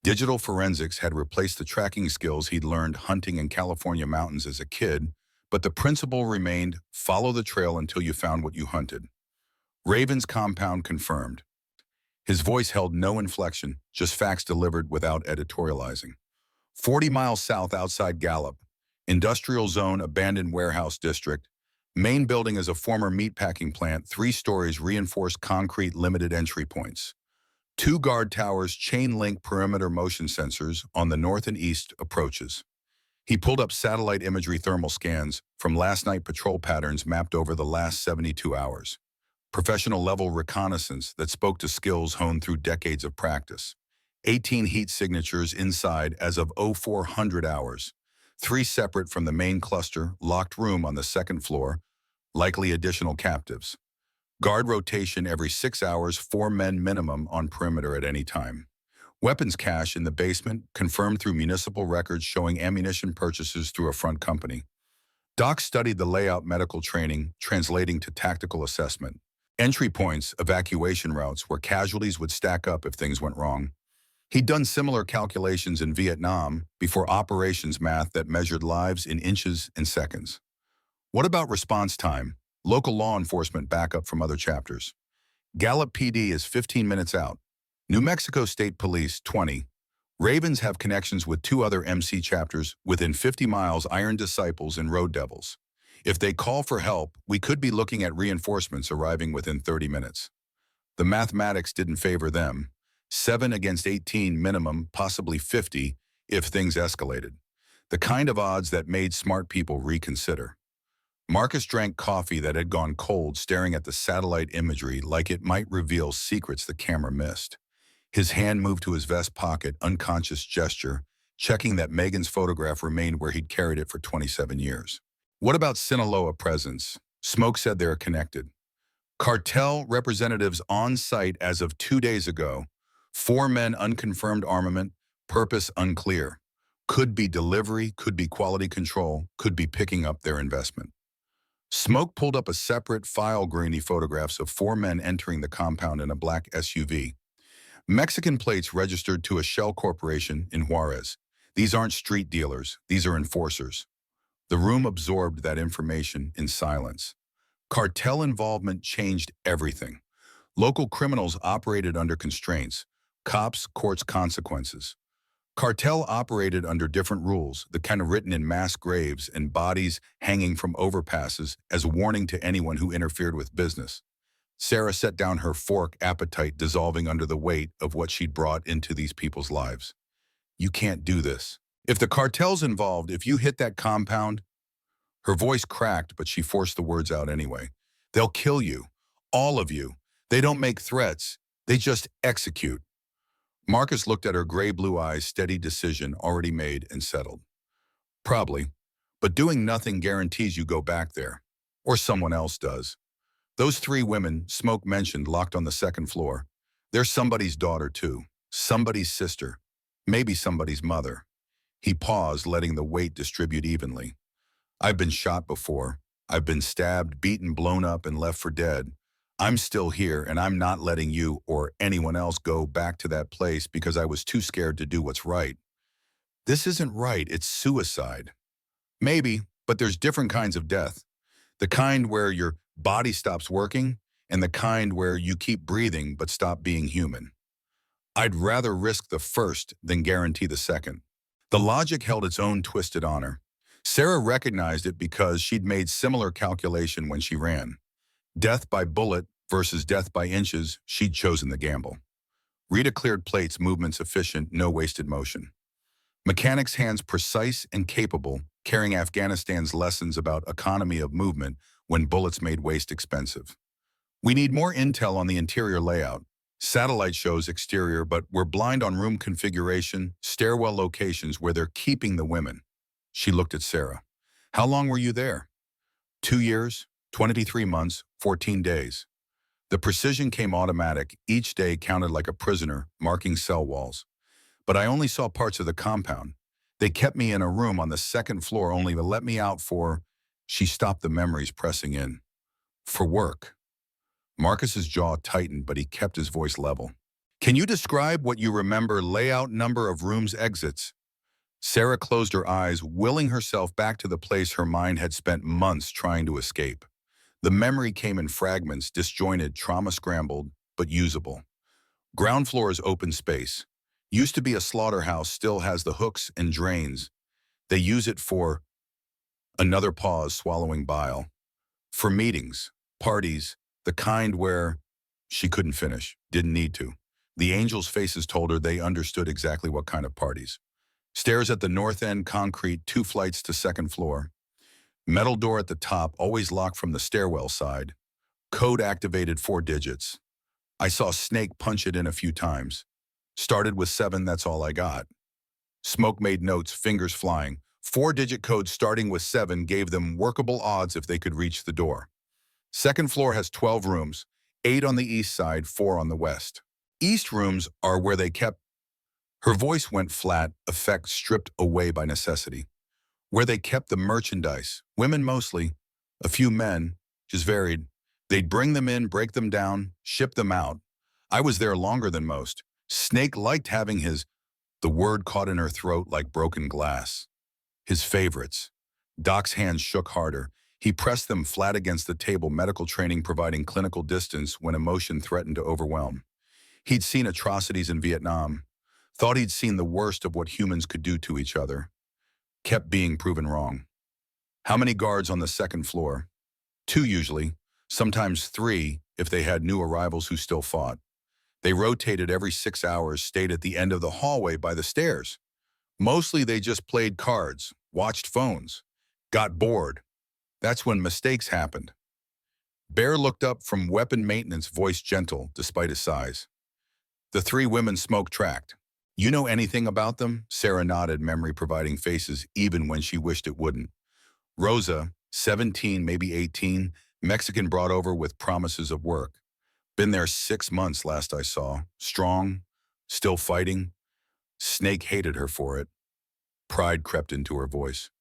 Digital forensics had replaced the tracking skills he'd learned hunting in California mountains as a kid, but the principle remained: follow the trail until you found what you hunted. Raven's compound confirmed. His voice held no inflection, just facts delivered without editorializing. 40 miles south outside Gallup, industrial zone, abandoned warehouse district. Main building is a former meatpacking plant, 3 stories, reinforced concrete, limited entry points. 2 guard towers, chain link perimeter motion sensors on the north and east approaches. He pulled up satellite imagery, thermal scans from last night, patrol patterns mapped over the last 72 hours. Professional level reconnaissance that spoke to skills honed through decades of practice. 18 heat signatures inside as of 0400 hours. 3 separate from the main cluster, locked room on the 2nd floor, likely additional captives. Guard rotation every 6 hours, 4 men minimum on perimeter at any time. Weapons cache in the basement, confirmed through municipal records showing ammunition purchases through a front company. Doc studied the layout, medical training, translating to tactical assessment. Entry points, evacuation routes where casualties would stack up if things went wrong. He'd done similar calculations in Vietnam before operations math that measured lives in inches and seconds. What about response time? Local law enforcement backup from other chapters. Gallup PD is 15 minutes out. New Mexico State Police, 20. Ravens have connections with 2 other MC chapters within 50 miles, Iron Disciples and Road Devils. If they call for help, we could be looking at reinforcements arriving within 30 minutes. The mathematics didn't favor them. 7 against 18 minimum, possibly 50 if things escalated. The kind of odds that made smart people reconsider. Marcus drank coffee that had gone cold, staring at the satellite imagery like it might reveal secrets the camera missed. His hand moved to his vest pocket, unconscious gesture, checking that Megan's photograph remained where he'd carried it for 27 years. What about Sinaloa presence? Smoke said they're connected. Cartel representatives on site as of 2 days ago. 4 men, unconfirmed armament, purpose unclear. Could be delivery, could be quality control, could be picking up their investment. Smoke pulled up a separate file, grainy photographs of 4 men entering the compound in a black SUV. Mexican plates registered to a shell corporation in Juarez. These aren't street dealers, these are enforcers. The room absorbed that information in silence. Cartel involvement changed everything. Local criminals operated under constraints. Cops, courts, consequences. Cartel operated under different rules, the kind of written in mass graves and bodies hanging from overpasses as a warning to anyone who interfered with business. Sarah set down her fork, appetite dissolving under the weight of what she'd brought into these people's lives. You can't do this. If the cartel's involved, if you hit that compound, her voice cracked, but she forced the words out anyway. They'll kill you. All of you. They don't make threats. They just execute. Marcus looked at her gray-blue eyes, steady decision already made and settled. Probably. But doing nothing guarantees you go back there. Or someone else does. Those three women Smoke mentioned locked on the second floor. They're somebody's daughter too. Somebody's sister. Maybe somebody's mother. He paused, letting the weight distribute evenly. I've been shot before. I've been stabbed, beaten, blown up, and left for dead. I'm still here, and I'm not letting you or anyone else go back to that place because I was too scared to do what's right. This isn't right, it's suicide. Maybe, but there's different kinds of death. The kind where your body stops working, and the kind where you keep breathing but stop being human. I'd rather risk the first than guarantee the second. The logic held its own twisted honor. Sarah recognized it because she'd made similar calculation when she ran. Death by bullet versus death by inches, she'd chosen the gamble. Rita cleared plates, movements efficient, no wasted motion. Mechanics' hands precise and capable, carrying Afghanistan's lessons about economy of movement when bullets made waste expensive. We need more intel on the interior layout. Satellite shows exterior, but we're blind on room configuration, stairwell locations where they're keeping the women. She looked at Sarah. How long were you there? 2 years, 23 months, 14 days. The precision came automatic. Each day counted like a prisoner, marking cell walls. But I only saw parts of the compound. They kept me in a room on the second floor only to let me out for... She stopped, the memories pressing in. For work. Marcus's jaw tightened, but he kept his voice level. Can you describe what you remember? Layout, number of rooms, exits? Sarah closed her eyes, willing herself back to the place her mind had spent months trying to escape. The memory came in fragments, disjointed, trauma-scrambled, but usable. Ground floor is open space. Used to be a slaughterhouse, still has the hooks and drains. They use it for... Another pause, swallowing bile. For meetings, parties, the kind where... She couldn't finish, didn't need to. The angels' faces told her they understood exactly what kind of parties. Stairs at the north end, concrete, 2 flights to second floor. Metal door at the top, always locked from the stairwell side. Code activated 4 digits. I saw Snake punch it in a few times. Started with 7, that's all I got. Smoke made notes, fingers flying. 4-digit code starting with 7 gave them workable odds if they could reach the door. Second floor has 12 rooms, 8 on the east side, 4 on the west. East rooms are where they kept... Her voice went flat, effect stripped away by necessity. Where they kept the merchandise, women mostly, a few men, just varied. They'd bring them in, break them down, ship them out. I was there longer than most. Snake liked having his... The word caught in her throat like broken glass. His favorites. Doc's hands shook harder. He pressed them flat against the table, medical training providing clinical distance when emotion threatened to overwhelm. He'd seen atrocities in Vietnam. Thought he'd seen the worst of what humans could do to each other. Kept being proven wrong. How many guards on the second floor? 2 usually, sometimes 3 if they had new arrivals who still fought. They rotated every 6 hours, stayed at the end of the hallway by the stairs. Mostly they just played cards, watched phones, got bored. That's when mistakes happened. Bear looked up from weapon maintenance, voice gentle despite his size. The 3 women Smoke tracked. You know anything about them? Sarah nodded, memory providing faces even when she wished it wouldn't. Rosa, 17, maybe 18, Mexican brought over with promises of work. Been there 6 months last I saw. Strong, still fighting. Snake hated her for it. Pride crept into her voice.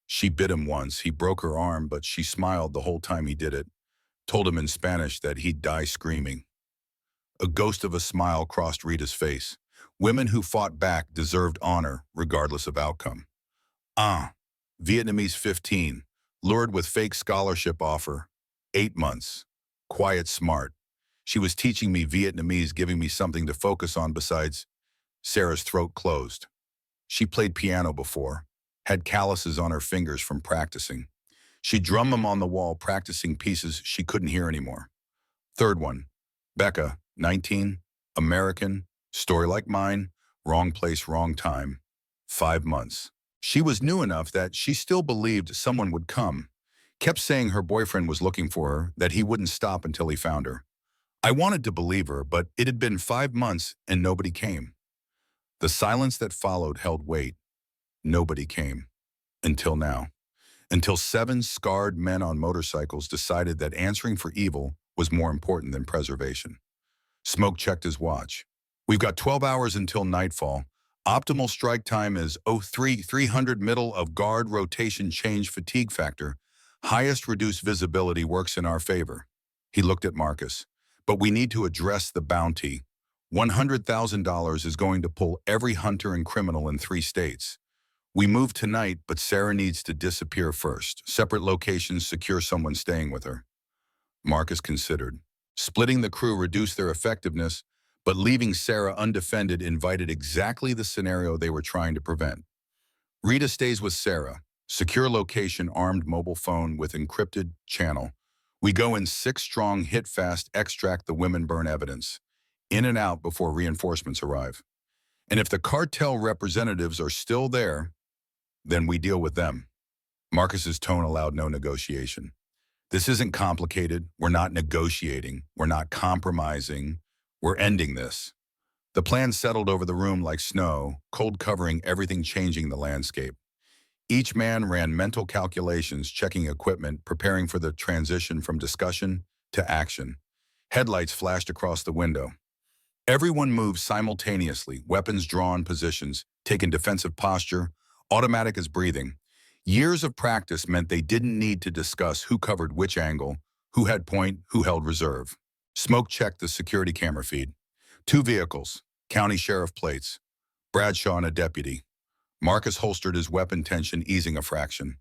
She bit him once. He broke her arm, but she smiled the whole time he did it. Told him in Spanish that he'd die screaming. A ghost of a smile crossed Rita's face. Women who fought back deserved honor, regardless of outcome. Vietnamese 15, lured with fake scholarship offer. 8 months. Quiet, smart. She was teaching me Vietnamese, giving me something to focus on besides... Sarah's throat closed. She played piano before, had calluses on her fingers from practicing. She'd drum them on the wall, practicing pieces she couldn't hear anymore. Third one, Becca, 19, American, story like mine, wrong place, wrong time. 5 months. She was new enough that she still believed someone would come. Kept saying her boyfriend was looking for her, that he wouldn't stop until he found her. I wanted to believe her, but it had been 5 months and nobody came. The silence that followed held weight. Nobody came. Until now. Until 7 scarred men on motorcycles decided that answering for evil was more important than preservation. Smoke checked his watch. We've got 12 hours until nightfall. Optimal strike time is 0300 middle of guard rotation change fatigue factor. Highest reduced visibility works in our favor. He looked at Marcus. But we need to address the bounty. $100,000 is going to pull every hunter and criminal in 3 states. We move tonight, but Sarah needs to disappear first. Separate locations secure someone staying with her. Marcus considered. Splitting the crew reduced their effectiveness, but leaving Sarah undefended invited exactly the scenario they were trying to prevent. Rita stays with Sarah. Secure location, armed mobile phone with encrypted channel. We go in 6 strong, hit fast, extract the women, burn evidence. In and out before reinforcements arrive. And if the cartel representatives are still there, then we deal with them. Marcus's tone allowed no negotiation. This isn't complicated. We're not negotiating. We're not compromising. We're ending this. The plan settled over the room like snow, cold covering everything, changing the landscape. Each man ran mental calculations, checking equipment, preparing for the transition from discussion to action. Headlights flashed across the window. Everyone moved simultaneously, weapons drawn, positions, taken defensive posture, automatic as breathing. Years of practice meant they didn't need to discuss who covered which angle, who had point, who held reserve. Smoke checked the security camera feed. 2 vehicles, county sheriff plates, Bradshaw and a deputy. Marcus holstered his weapon, tension easing a fraction.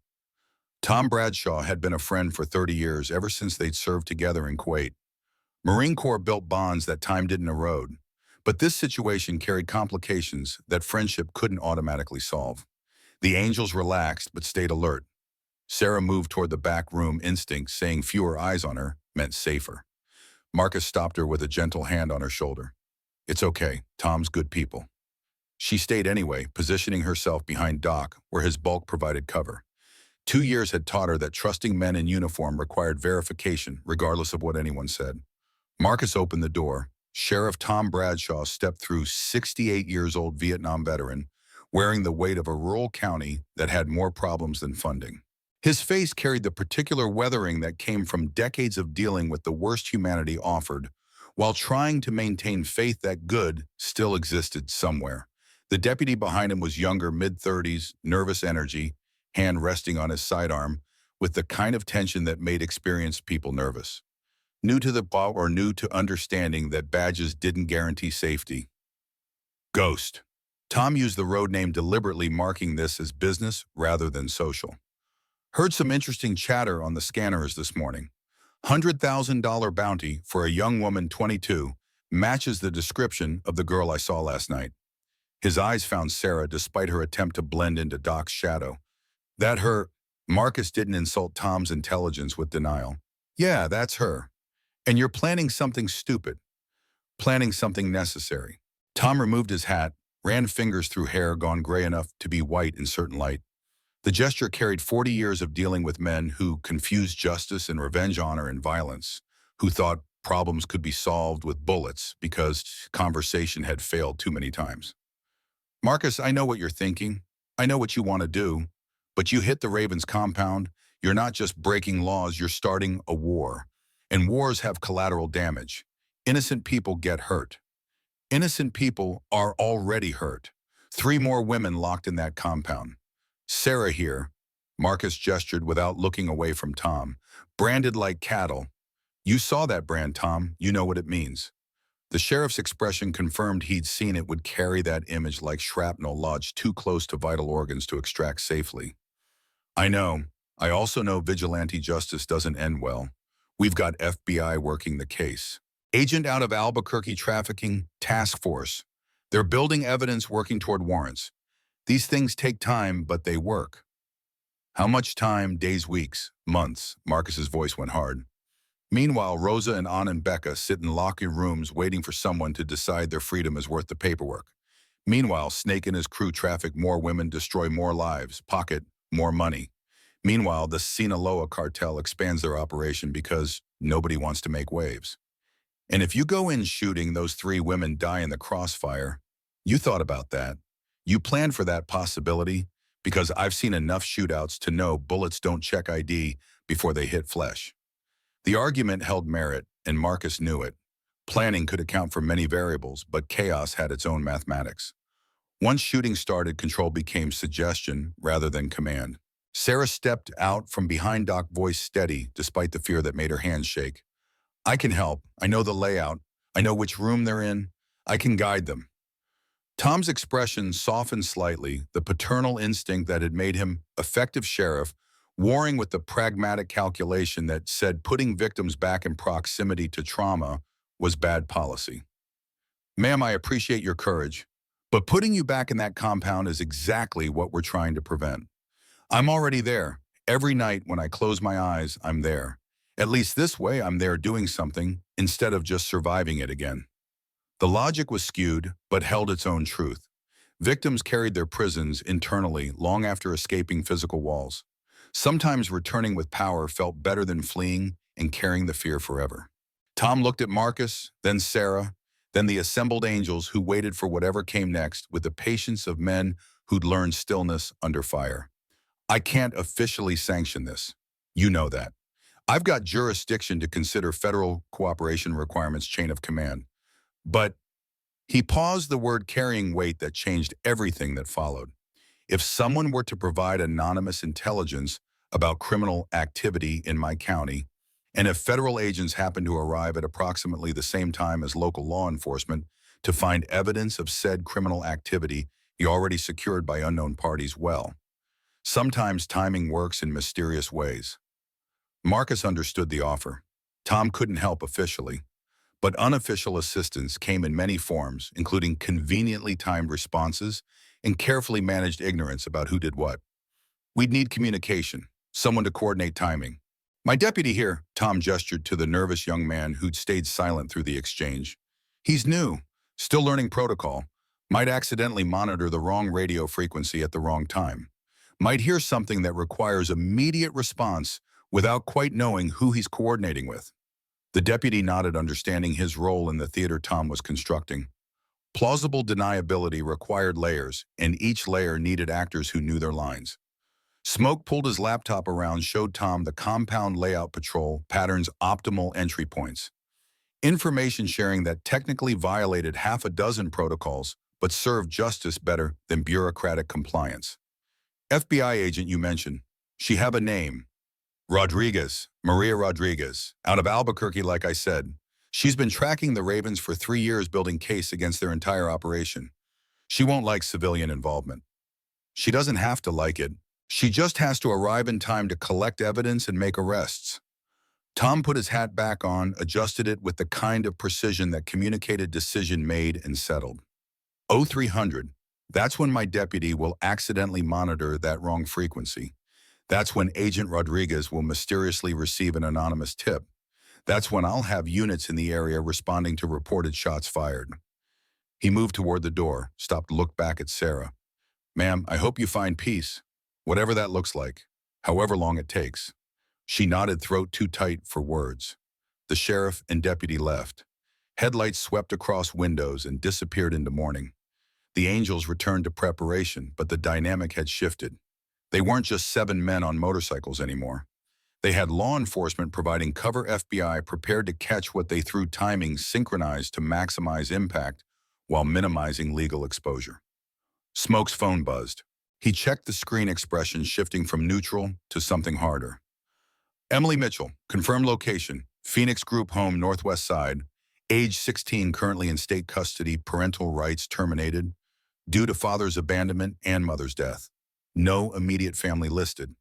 Tom Bradshaw had been a friend for 30 years, ever since they'd served together in Kuwait. Marine Corps built bonds that time didn't erode, but this situation carried complications that friendship couldn't automatically solve. The angels relaxed but stayed alert. Sarah moved toward the back room, instinct saying fewer eyes on her meant safer. Marcus stopped her with a gentle hand on her shoulder. It's okay, Tom's good people. She stayed anyway, positioning herself behind Doc, where his bulk provided cover. 2 years had taught her that trusting men in uniform required verification, regardless of what anyone said. Marcus opened the door. Sheriff Tom Bradshaw stepped through, 68-years-old Vietnam veteran, wearing the weight of a rural county that had more problems than funding. His face carried the particular weathering that came from decades of dealing with the worst humanity offered, while trying to maintain faith that good still existed somewhere. The deputy behind him was younger, mid-30s, nervous energy, hand resting on his sidearm, with the kind of tension that made experienced people nervous. New to the bar or new to understanding that badges didn't guarantee safety. Ghost. Tom used the road name deliberately, marking this as business rather than social. Heard some interesting chatter on the scanners this morning. $100,000 bounty for a young woman, 22, matches the description of the girl I saw last night. His eyes found Sarah despite her attempt to blend into Doc's shadow. That her? Marcus didn't insult Tom's intelligence with denial. Yeah, that's her. And you're planning something stupid. Planning something necessary. Tom removed his hat, ran fingers through hair gone gray enough to be white in certain light. The gesture carried 40 years of dealing with men who confused justice and revenge, honor and violence, who thought problems could be solved with bullets because conversation had failed too many times. Marcus, I know what you're thinking. I know what you want to do. But you hit the Ravens compound. You're not just breaking laws, you're starting a war. And wars have collateral damage. Innocent people get hurt. Innocent people are already hurt. 3 more women locked in that compound. Sarah here, Marcus gestured without looking away from Tom, branded like cattle. You saw that brand, Tom. You know what it means. The sheriff's expression confirmed he'd seen it would carry that image like shrapnel lodged too close to vital organs to extract safely. I know. I also know vigilante justice doesn't end well. We've got FBI working the case. Agent out of Albuquerque trafficking task force. They're building evidence, working toward warrants. These things take time, but they work. How much time? Days, weeks, months. Marcus's voice went hard. Meanwhile, Rosa and Anna and Becca sit in locked rooms waiting for someone to decide their freedom is worth the paperwork. Meanwhile, Snake and his crew traffic more women, destroy more lives, pocket more money. Meanwhile, the Sinaloa cartel expands their operation because nobody wants to make waves. And if you go in shooting, those 3 women die in the crossfire, You thought about that. You planned for that possibility because I've seen enough shootouts to know bullets don't check ID before they hit flesh. The argument held merit, and Marcus knew it. Planning could account for many variables, but chaos had its own mathematics. Once shooting started, control became suggestion rather than command. Sarah stepped out from behind Doc, voice steady, despite the fear that made her hands shake. I can help. I know the layout. I know which room they're in. I can guide them. Tom's expression softened slightly, the paternal instinct that had made him effective sheriff, warring with the pragmatic calculation that said putting victims back in proximity to trauma was bad policy. Ma'am, I appreciate your courage, but putting you back in that compound is exactly what we're trying to prevent. I'm already there. Every night when I close my eyes, I'm there. At least this way, I'm there doing something instead of just surviving it again. The logic was skewed, but held its own truth. Victims carried their prisons internally long after escaping physical walls. Sometimes returning with power felt better than fleeing and carrying the fear forever. Tom looked at Marcus, then Sarah, then the assembled angels who waited for whatever came next with the patience of men who'd learned stillness under fire. I can't officially sanction this. You know that. I've got jurisdiction to consider federal cooperation requirements chain of command. But he paused, the word carrying weight that changed everything that followed. If someone were to provide anonymous intelligence about criminal activity in my county, and if federal agents happened to arrive at approximately the same time as local law enforcement to find evidence of said criminal activity he already secured by unknown parties, well, sometimes timing works in mysterious ways. Marcus understood the offer. Tom couldn't help officially, but unofficial assistance came in many forms, including conveniently timed responses and carefully managed ignorance about who did what. We'd need communication, someone to coordinate timing. My deputy here, Tom gestured to the nervous young man who'd stayed silent through the exchange. He's new, still learning protocol, might accidentally monitor the wrong radio frequency at the wrong time, might hear something that requires immediate response without quite knowing who he's coordinating with. The deputy nodded, understanding his role in the theater Tom was constructing. Plausible deniability required layers, and each layer needed actors who knew their lines. Smoke pulled his laptop around, showed Tom the compound layout, patrol patterns, optimal entry points. Information sharing that technically violated half a dozen protocols, but served justice better than bureaucratic compliance. FBI agent you mentioned, she have a name. Rodriguez, Maria Rodriguez, out of Albuquerque, like I said. She's been tracking the Ravens for 3 years, building case against their entire operation. She won't like civilian involvement. She doesn't have to like it. She just has to arrive in time to collect evidence and make arrests. Tom put his hat back on, adjusted it with the kind of precision that communicated decision made and settled. 0300, that's when my deputy will accidentally monitor that wrong frequency. That's when Agent Rodriguez will mysteriously receive an anonymous tip. That's when I'll have units in the area responding to reported shots fired. He moved toward the door, stopped to look back at Sarah. Ma'am, I hope you find peace, whatever that looks like, however long it takes. She nodded, throat too tight for words. The sheriff and deputy left. Headlights swept across windows and disappeared into morning. The angels returned to preparation, but the dynamic had shifted. They weren't just 7 men on motorcycles anymore. They had law enforcement providing cover, FBI prepared to catch what they threw, timing synchronized to maximize impact while minimizing legal exposure. Smoke's phone buzzed. He checked the screen, expression shifting from neutral to something harder. Emily Mitchell, confirmed location, Phoenix Group home, Northwest Side, age 16, currently in state custody, parental rights terminated due to father's abandonment and mother's death. No immediate family listed.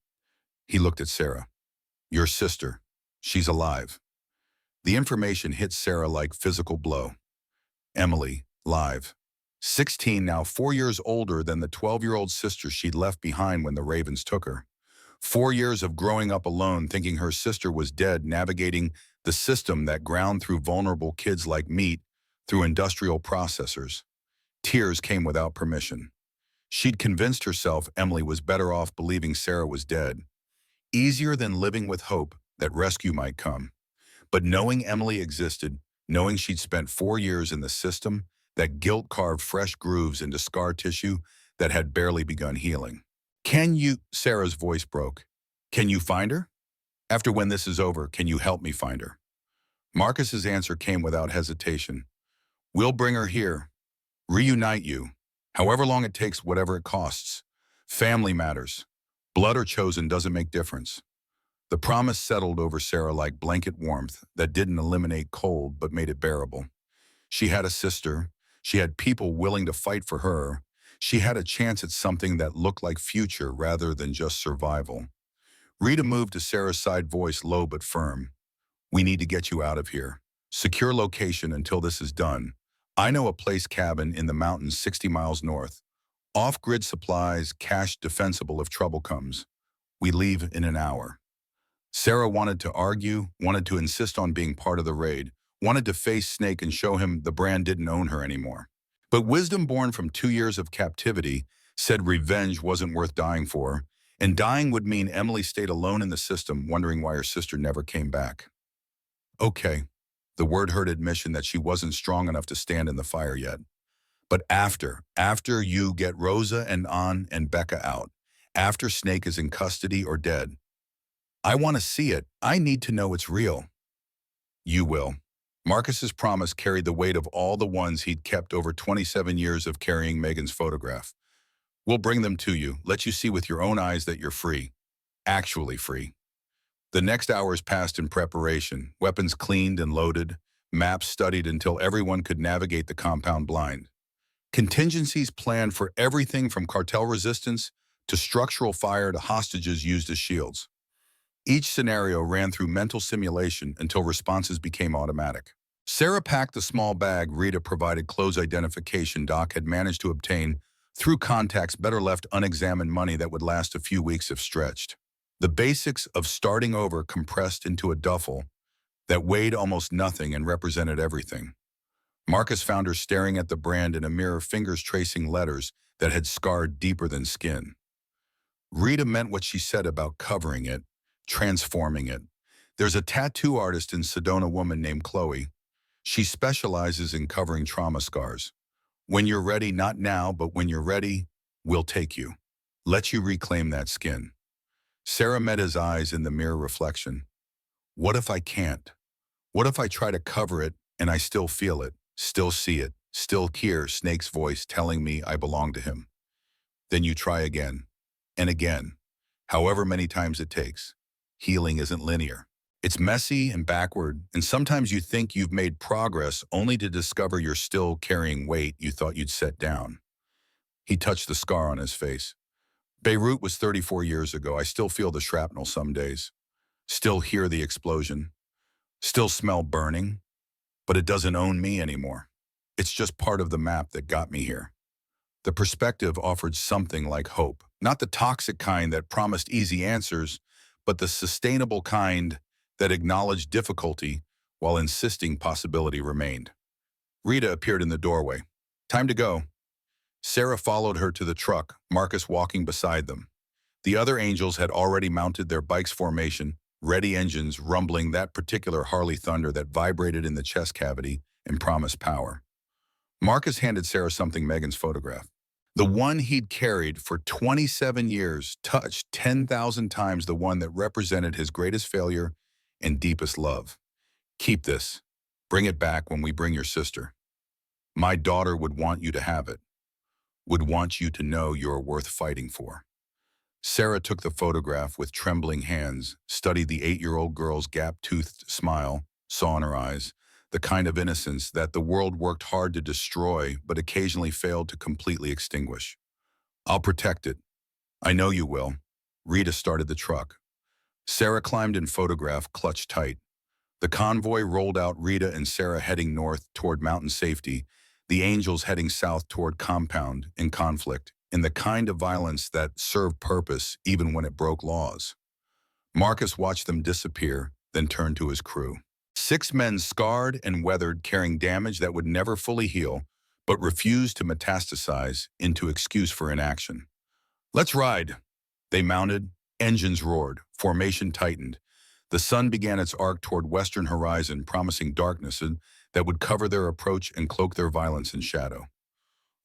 He looked at Sarah. Your sister. She's alive. The information hit Sarah like physical blow. Emily, live. 16 now, 4 years older than the 12-year-old sister she'd left behind when the Ravens took her. 4 years of growing up alone, thinking her sister was dead, navigating the system that ground through vulnerable kids like meat through industrial processors. Tears came without permission. She'd convinced herself Emily was better off believing Sarah was dead. Easier than living with hope that rescue might come. But knowing Emily existed, knowing she'd spent 4 years in the system, That guilt carved fresh grooves into scar tissue that had barely begun healing. Can you, Sarah's voice broke. Can you find her? After when this is over, can you help me find her? Marcus's answer came without hesitation. We'll bring her here. Reunite you. However long it takes, whatever it costs. Family matters. Blood or chosen doesn't make difference. The promise settled over Sarah like blanket warmth that didn't eliminate cold but made it bearable. She had a sister. She had people willing to fight for her. She had a chance at something that looked like future rather than just survival. Rita moved to Sarah's side, voice low but firm. We need to get you out of here. Secure location until this is done. I know a place cabin in the mountains 60 miles north. Off-grid supplies, cash defensible if trouble comes. We leave in an hour. Sarah wanted to argue, wanted to insist on being part of the raid, wanted to face Snake and show him the brand didn't own her anymore. But wisdom born from 2 years of captivity said revenge wasn't worth dying for, and dying would mean Emily stayed alone in the system, wondering why her sister never came back. Okay, the word hurt admission that she wasn't strong enough to stand in the fire yet. But after you get Rosa and An and Becca out, after Snake is in custody or dead, I want to see it. I need to know it's real. You will. Marcus's promise carried the weight of all the ones he'd kept over 27 years of carrying Megan's photograph. We'll bring them to you, let you see with your own eyes that you're free. Actually free. The next hours passed in preparation, weapons cleaned and loaded, maps studied until everyone could navigate the compound blind. Contingencies planned for everything from cartel resistance to structural fire to hostages used as shields. Each scenario ran through mental simulation until responses became automatic. Sarah packed the small bag Rita provided clothes identification Doc had managed to obtain through contacts better left unexamined money that would last a few weeks if stretched. The basics of starting over compressed into a duffel that weighed almost nothing and represented everything. Marcus found her staring at the brand in a mirror, fingers tracing letters that had scarred deeper than skin. Rita meant what she said about covering it, transforming it. There's a tattoo artist in Sedona woman named Chloe. She specializes in covering trauma scars. When you're ready, not now, but when you're ready, we'll take you. Let you reclaim that skin. Sarah met his eyes in the mirror reflection. What if I can't? What if I try to cover it and I still feel it, still see it, still hear Snake's voice telling me I belong to him? Then you try again and again, however many times it takes. Healing isn't linear. It's messy and backward, and sometimes you think you've made progress only to discover you're still carrying weight you thought you'd set down. He touched the scar on his face. Beirut was 34 years ago. I still feel the shrapnel some days. Still hear the explosion. Still smell burning. But it doesn't own me anymore. It's just part of the map that got me here. The perspective offered something like hope. Not the toxic kind that promised easy answers, but the sustainable kind that acknowledged difficulty while insisting possibility remained. Rita appeared in the doorway. Time to go. Sarah followed her to the truck, Marcus walking beside them. The other angels had already mounted their bikes formation, ready engines rumbling that particular Harley Thunder that vibrated in the chest cavity and promised power. Marcus handed Sarah something, Megan's photograph. The one he'd carried for 27 years, touched 10,000 times the one that represented his greatest failure and deepest love. Keep this. Bring it back when we bring your sister. My daughter would want you to have it. Would want you to know you're worth fighting for. Sarah took the photograph with trembling hands, studied the 8-year-old girl's gap-toothed smile, saw in her eyes, the kind of innocence that the world worked hard to destroy but occasionally failed to completely extinguish. I'll protect it. I know you will. Rita started the truck. Sarah climbed in photograph, clutched tight. The convoy rolled out, Rita and Sarah heading north toward mountain safety, the angels heading south toward compound in conflict, in the kind of violence that served purpose even when it broke laws. Marcus watched them disappear, then turned to his crew. 6 men scarred and weathered, carrying damage that would never fully heal, but refused to metastasize into excuse for inaction. Let's ride. They mounted, engines roared, formation tightened. The sun began its arc toward western horizon, promising darkness that would cover their approach and cloak their violence in shadow.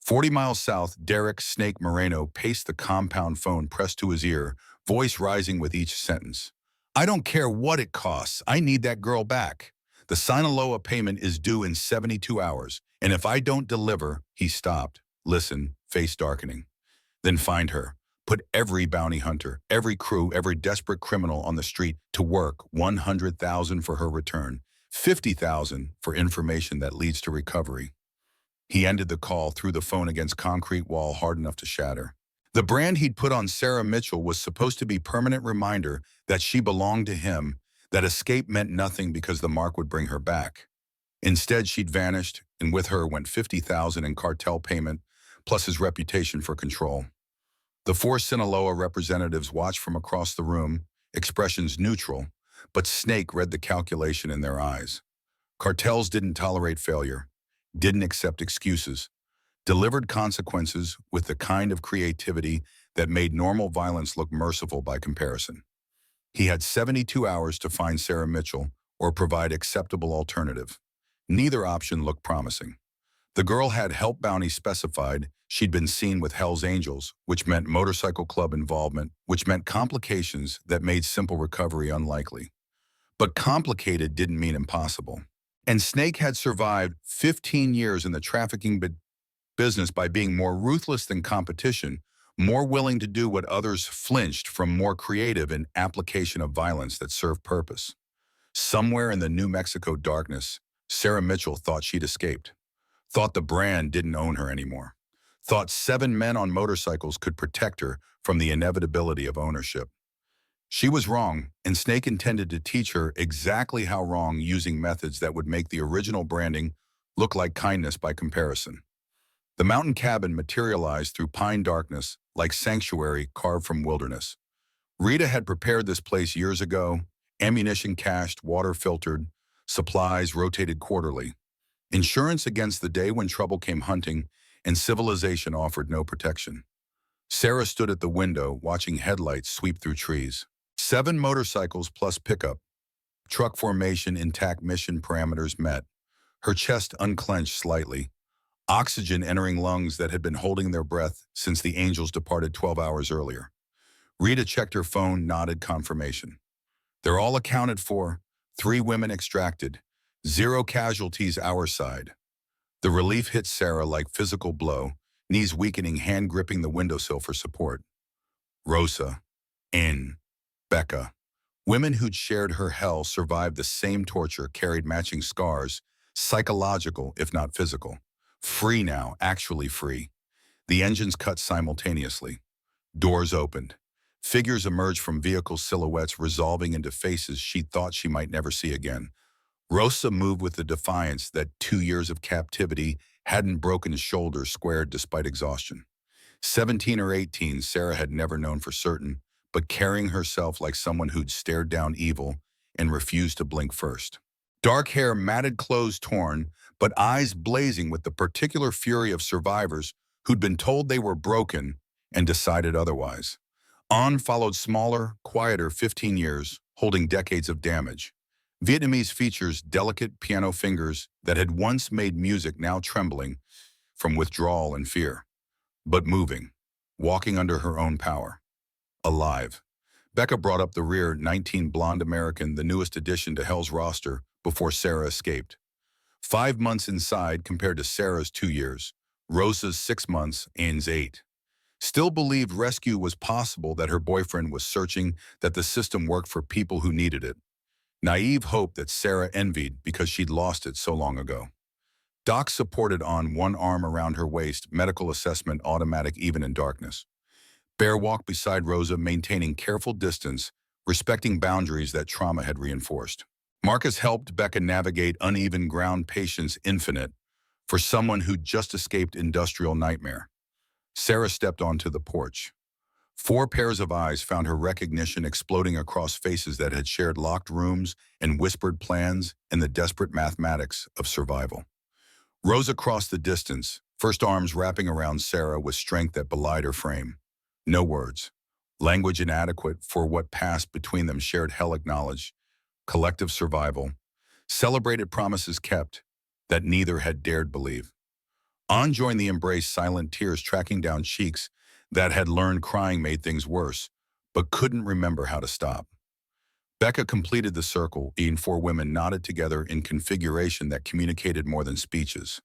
40 miles south, Derek Snake Moreno paced the compound phone pressed to his ear, voice rising with each sentence. I don't care what it costs. I need that girl back. The Sinaloa payment is due in 72 hours, and if I don't deliver, he stopped. Listen, face darkening. Then find her. Put every bounty hunter, every crew, every desperate criminal on the street to work. 100,000 for her return. 50,000 for information that leads to recovery. He ended the call, threw the phone against concrete wall hard enough to shatter. The brand he'd put on Sarah Mitchell was supposed to be permanent reminder that she belonged to him, that escape meant nothing because the mark would bring her back. Instead, she'd vanished, and with her went 50,000 in cartel payment, plus his reputation for control. The four Sinaloa representatives watched from across the room, expressions neutral, but Snake read the calculation in their eyes. Cartels didn't tolerate failure, didn't accept excuses, delivered consequences with the kind of creativity that made normal violence look merciful by comparison. He had 72 hours to find Sarah Mitchell or provide acceptable alternative. Neither option looked promising. The girl had help bounty specified. She'd been seen with Hell's Angels, which meant motorcycle club involvement, which meant complications that made simple recovery unlikely. But complicated didn't mean impossible. And Snake had survived 15 years in the trafficking business by being more ruthless than competition, more willing to do what others flinched from, more creative in application of violence that served purpose. Somewhere in the New Mexico darkness, Sarah Mitchell thought she'd escaped, thought the brand didn't own her anymore, thought 7 men on motorcycles could protect her from the inevitability of ownership. She was wrong, and Snake intended to teach her exactly how wrong, using methods that would make the original branding look like kindness by comparison. The mountain cabin materialized through pine darkness like sanctuary carved from wilderness. Rita had prepared this place years ago, ammunition cached, water filtered, supplies rotated quarterly, insurance against the day when trouble came hunting and civilization offered no protection. Sarah stood at the window watching headlights sweep through trees. 7 motorcycles plus pickup, truck formation intact, mission parameters met. Her chest unclenched slightly, oxygen entering lungs that had been holding their breath since the Angels departed 12 hours earlier. Rita checked her phone, nodded confirmation. They're all accounted for, 3 women extracted, 0 casualties our side. The relief hit Sarah like physical blow, knees weakening, hand gripping the windowsill for support. Rosa, Ann, Becca. Women who'd shared her hell survived the same torture, carried matching scars, psychological if not physical. Free now, actually free. The engines cut simultaneously. Doors opened. Figures emerged from vehicle silhouettes, resolving into faces she thought she might never see again. Rosa moved with the defiance that 2 years of captivity hadn't broken his shoulders squared despite exhaustion. 17 or 18, Sarah had never known for certain, but carrying herself like someone who'd stared down evil and refused to blink first. Dark hair, matted clothes torn, but eyes blazing with the particular fury of survivors who'd been told they were broken and decided otherwise. On followed smaller, quieter 15 years, holding decades of damage. Vietnamese features, delicate piano fingers that had once made music now trembling from withdrawal and fear, but moving, walking under her own power. Alive. Becca brought up the rear, 19, blonde American, the newest addition to Hell's roster before Sarah escaped. 5 months inside compared to Sarah's 2 years, Rosa's 6 months, Ann's 8. Still believed rescue was possible, that her boyfriend was searching, that the system worked for people who needed it. Naive hope that Sarah envied because she'd lost it so long ago. Doc supported on, one arm around her waist, medical assessment automatic even in darkness. Bear walked beside Rosa, maintaining careful distance, respecting boundaries that trauma had reinforced. Marcus helped Becca navigate uneven ground, patience infinite for someone who'd just escaped industrial nightmare. Sarah stepped onto the porch. 4 pairs of eyes found her, recognition exploding across faces that had shared locked rooms and whispered plans and the desperate mathematics of survival. Rosa crossed the distance, first arms wrapping around Sarah with strength that belied her frame. No words. Language inadequate for what passed between them. Shared hell acknowledged. Collective survival. Celebrated promises kept. that neither had dared believe. On joined the embrace, silent tears tracking down cheeks that had learned crying made things worse, but couldn't remember how to stop. Becca completed the circle, and four women nodded together in configuration that communicated more than speeches.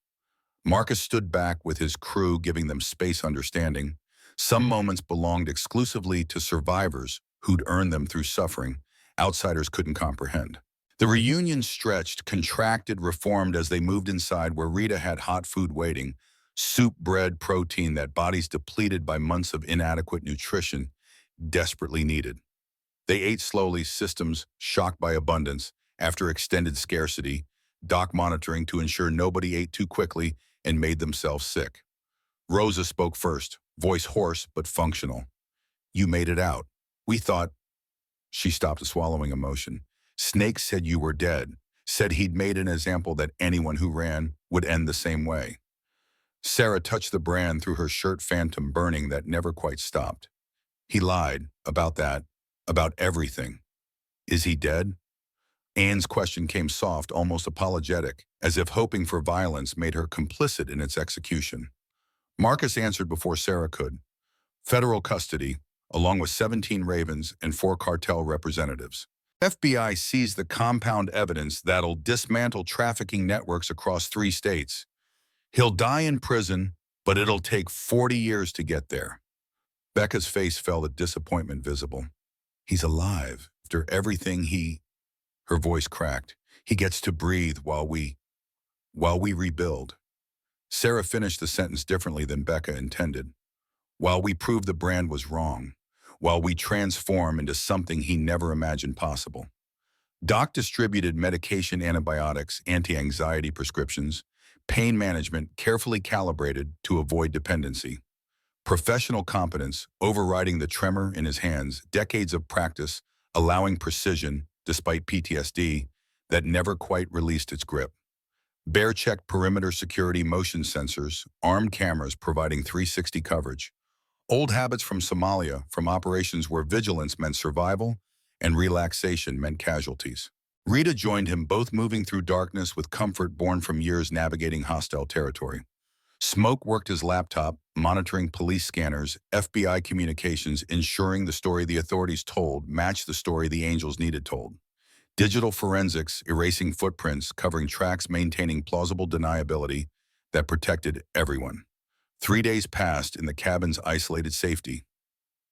Marcus stood back with his crew, giving them space understanding. Some moments belonged exclusively to survivors who'd earned them through suffering outsiders couldn't comprehend. The reunion stretched, contracted, reformed as they moved inside where Rita had hot food waiting, soup, bread, protein that bodies depleted by months of inadequate nutrition desperately needed. They ate slowly, systems shocked by abundance after extended scarcity, doc monitoring to ensure nobody ate too quickly and made themselves sick. Rosa spoke first, voice hoarse but functional. "You made it out. We thought—" She stopped, swallowing emotion. "Snake said you were dead, said he'd made an example that anyone who ran would end the same way." Sarah touched the brand through her shirt, phantom burning that never quite stopped. "He lied about that, about everything. Is he dead?" Anne's question came soft, almost apologetic, as if hoping for violence made her complicit in its execution. Marcus answered before Sarah could. "Federal custody, along with 17 Ravens and 4 cartel representatives. FBI seized the compound evidence that'll dismantle trafficking networks across 3 states. He'll die in prison, but it'll take 40 years to get there." Becca's face fell, a disappointment visible. "He's alive. After everything he—" Her voice cracked. "He gets to breathe while we rebuild." Sarah finished the sentence differently than Becca intended. "While we prove the brand was wrong. While we transform into something he never imagined possible." Doc distributed medication, antibiotics, anti-anxiety prescriptions, pain management carefully calibrated to avoid dependency. Professional competence overriding the tremor in his hands, decades of practice allowing precision despite PTSD that never quite released its grip. Bear-checked perimeter security, motion sensors, armed cameras providing 360 coverage. Old habits from Somalia, from operations where vigilance meant survival and relaxation meant casualties. Rita joined him, both moving through darkness with comfort born from years navigating hostile territory. Smoke worked his laptop, monitoring police scanners, FBI communications, ensuring the story the authorities told matched the story the angels needed told. Digital forensics, erasing footprints, covering tracks, maintaining plausible deniability that protected everyone. 3 days passed in the cabin's isolated safety.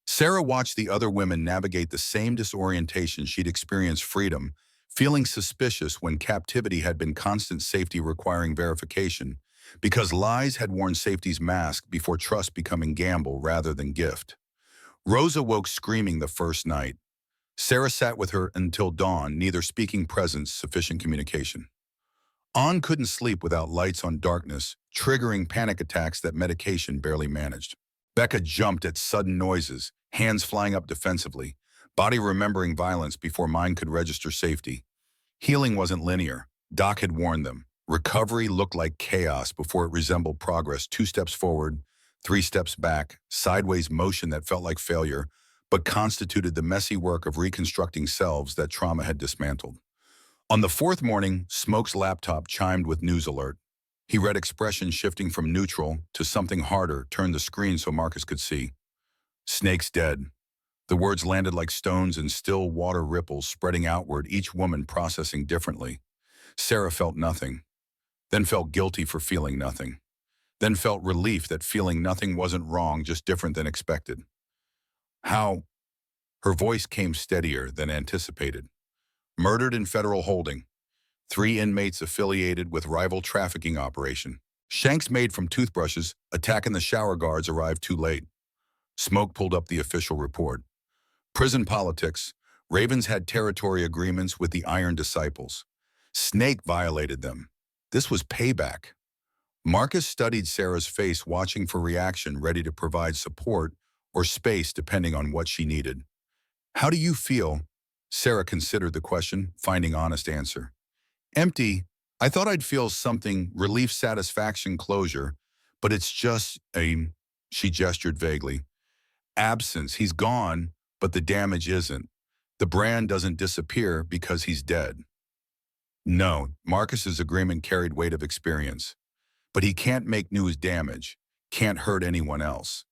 Sarah watched the other women navigate the same disorientation she'd experienced: freedom, feeling suspicious when captivity had been constant, safety requiring verification, because lies had worn safety's mask before trust becoming gamble rather than gift. Rosa woke screaming the first night. Sarah sat with her until dawn, neither speaking, presence, sufficient communication. On couldn't sleep without lights on, darkness, triggering panic attacks that medication barely managed. Becca jumped at sudden noises, hands flying up defensively, body remembering violence before mind could register safety. Healing wasn't linear. Doc had warned them. Recovery looked like chaos before it resembled progress: 2 steps forward, 3 steps back, sideways motion that felt like failure, but constituted the messy work of reconstructing selves that trauma had dismantled. On the 4th morning, Smoke's laptop chimed with news alert. He read expression shifting from neutral to something harder, turned the screen so Marcus could see. "Snake's dead." The words landed like stones in still water ripples spreading outward, each woman processing differently. Sarah felt nothing, then felt guilty for feeling nothing, then felt relief that feeling nothing wasn't wrong, just different than expected. "How?" Her voice came steadier than anticipated. "Murdered in federal holding. 3 inmates affiliated with rival trafficking operation. Shanks made from toothbrushes, attacking the shower guards arrived too late." Smoke pulled up the official report. Prison politics. Ravens had territory agreements with the Iron Disciples. Snake violated them. This was payback. Marcus studied Sarah's face, watching for reaction, ready to provide support or space depending on what she needed. "How do you feel?" Sarah considered the question, finding honest answer. "Empty. I thought I'd feel something, relief, satisfaction, closure, but it's just a—" She gestured vaguely. "Absence. He's gone, but the damage isn't. The brand doesn't disappear because he's dead." No, Marcus's agreement carried weight of experience. But he can't make news damage, can't hurt anyone else.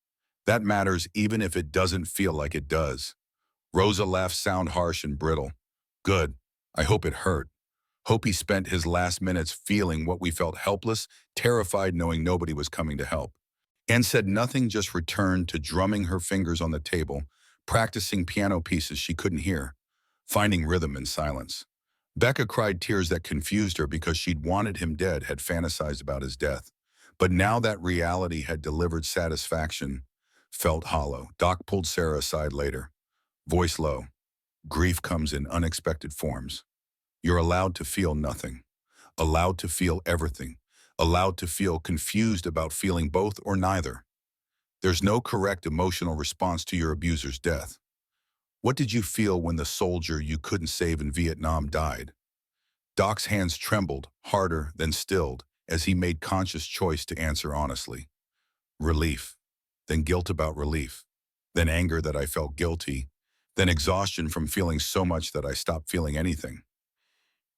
That matters even if it doesn't feel like it does. Rosa laughed sound harsh and brittle. Good. I hope it hurt. Hope he spent his last minutes feeling what we felt helpless, terrified knowing nobody was coming to help. Anne said nothing, just returned to drumming her fingers on the table, practicing piano pieces she couldn't hear, finding rhythm in silence. Becca cried tears that confused her because she'd wanted him dead, had fantasized about his death. But now that reality had delivered satisfaction, felt hollow. Doc pulled Sarah aside later, voice low. Grief comes in unexpected forms. You're allowed to feel nothing, allowed to feel everything, allowed to feel confused about feeling both or neither. There's no correct emotional response to your abuser's death. What did you feel when the soldier you couldn't save in Vietnam died? Doc's hands trembled, harder than stilled, as he made conscious choice to answer honestly. Relief, then guilt about relief, then anger that I felt guilty, then exhaustion from feeling so much that I stopped feeling anything.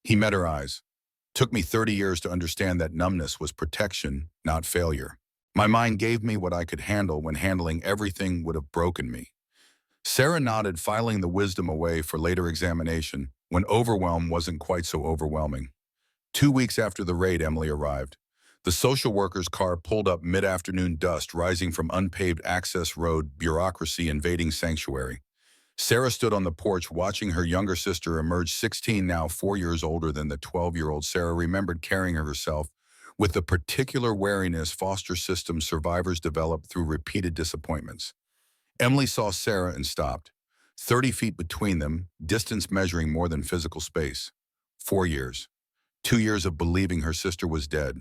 He met her eyes. Took me 30 years to understand that numbness was protection, not failure. My mind gave me what I could handle when handling everything would have broken me. Sarah nodded, filing the wisdom away for later examination when overwhelm wasn't quite so overwhelming. 2 weeks after the raid, Emily arrived. The social worker's car pulled up mid-afternoon, dust rising from unpaved access road, bureaucracy invading sanctuary. Sarah stood on the porch watching her younger sister emerge, 16 now, 4 years older than the 12-year-old Sarah remembered carrying herself with the particular wariness foster system survivors develop through repeated disappointments. Emily saw Sarah and stopped. 30 feet between them, distance measuring more than physical space. 4 years. 2 years of believing her sister was dead.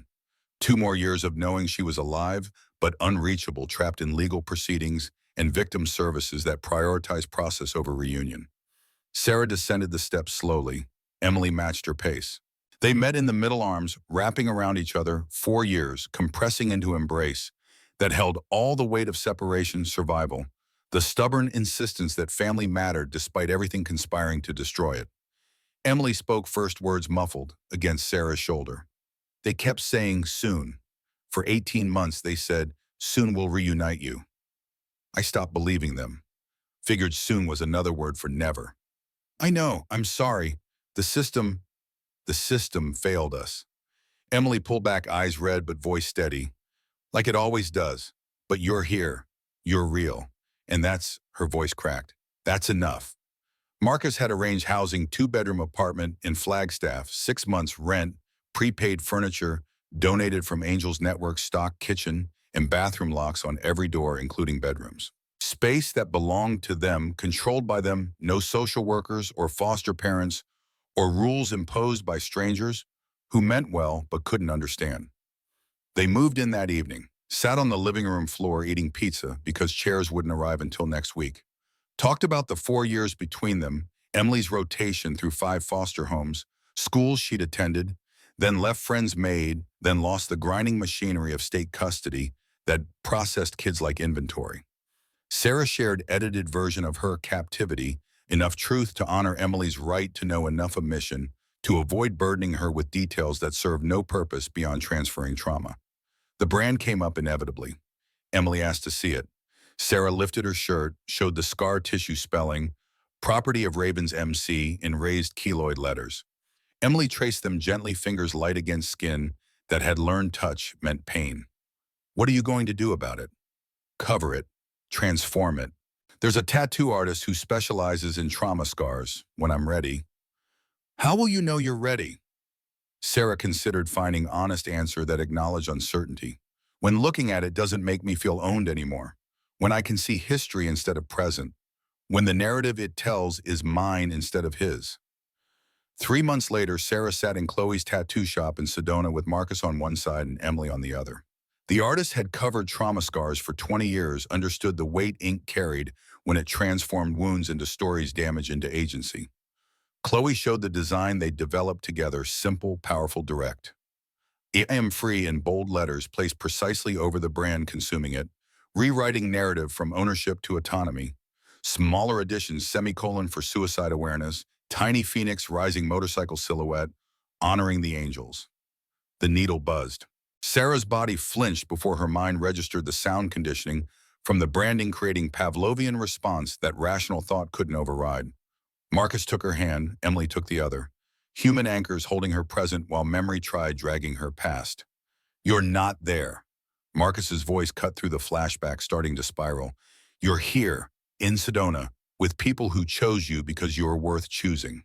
2 more years of knowing she was alive, but unreachable, trapped in legal proceedings and victim services that prioritize process over reunion. Sarah descended the steps slowly. Emily matched her pace. They met in the middle, arms wrapping around each other, 4 years, compressing into embrace that held all the weight of separation, survival, the stubborn insistence that family mattered despite everything conspiring to destroy it. Emily spoke first, words muffled against Sarah's shoulder. They kept saying soon. For 18 months they said, soon we'll reunite you. I stopped believing them. Figured soon was another word for never. I know, I'm sorry. The system failed us. Emily pulled back, eyes red but voice steady, like it always does. But you're here. You're real. And that's, her voice cracked. That's enough. Marcus had arranged housing, 2-bedroom apartment in Flagstaff, 6 months rent, prepaid furniture, donated from Angels Network, stock kitchen and bathroom locks on every door, including bedrooms. Space that belonged to them, controlled by them, no social workers or foster parents or rules imposed by strangers who meant well but couldn't understand. They moved in that evening, sat on the living room floor eating pizza because chairs wouldn't arrive until next week. Talked about the 4 years between them, Emily's rotation through 5 foster homes, schools she'd attended, then left friends made, then lost the grinding machinery of state custody that processed kids like inventory. Sarah shared edited version of her captivity, enough truth to honor Emily's right to know enough omission to avoid burdening her with details that served no purpose beyond transferring trauma. The brand came up inevitably. Emily asked to see it. Sarah lifted her shirt, showed the scar tissue spelling, property of Ravens MC in raised keloid letters. Emily traced them gently, fingers light against skin that had learned touch meant pain. What are you going to do about it? Cover it. Transform it. There's a tattoo artist who specializes in trauma scars. When I'm ready. How will you know you're ready? Sarah considered, finding honest answer that acknowledged uncertainty. When looking at it doesn't make me feel owned anymore. When I can see history instead of present. When the narrative it tells is mine instead of his. 3 months later, Sarah sat in Chloe's tattoo shop in Sedona with Marcus on one side and Emily on the other. The artist had covered trauma scars for 20 years, understood the weight ink carried when it transformed wounds into stories, damage into agency. Chloe showed the design they developed together, simple, powerful, direct. I am free in bold letters placed precisely over the brand consuming it, rewriting narrative from ownership to autonomy. Smaller editions, semicolon for suicide awareness, tiny phoenix rising motorcycle silhouette, honoring the angels. The needle buzzed. Sarah's body flinched before her mind registered the sound conditioning from the branding creating Pavlovian response that rational thought couldn't override. Marcus took her hand, Emily took the other. Human anchors holding her present while memory tried dragging her past. You're not there. Marcus's voice cut through the flashback starting to spiral. You're here, in Sedona, with people who chose you because you are worth choosing.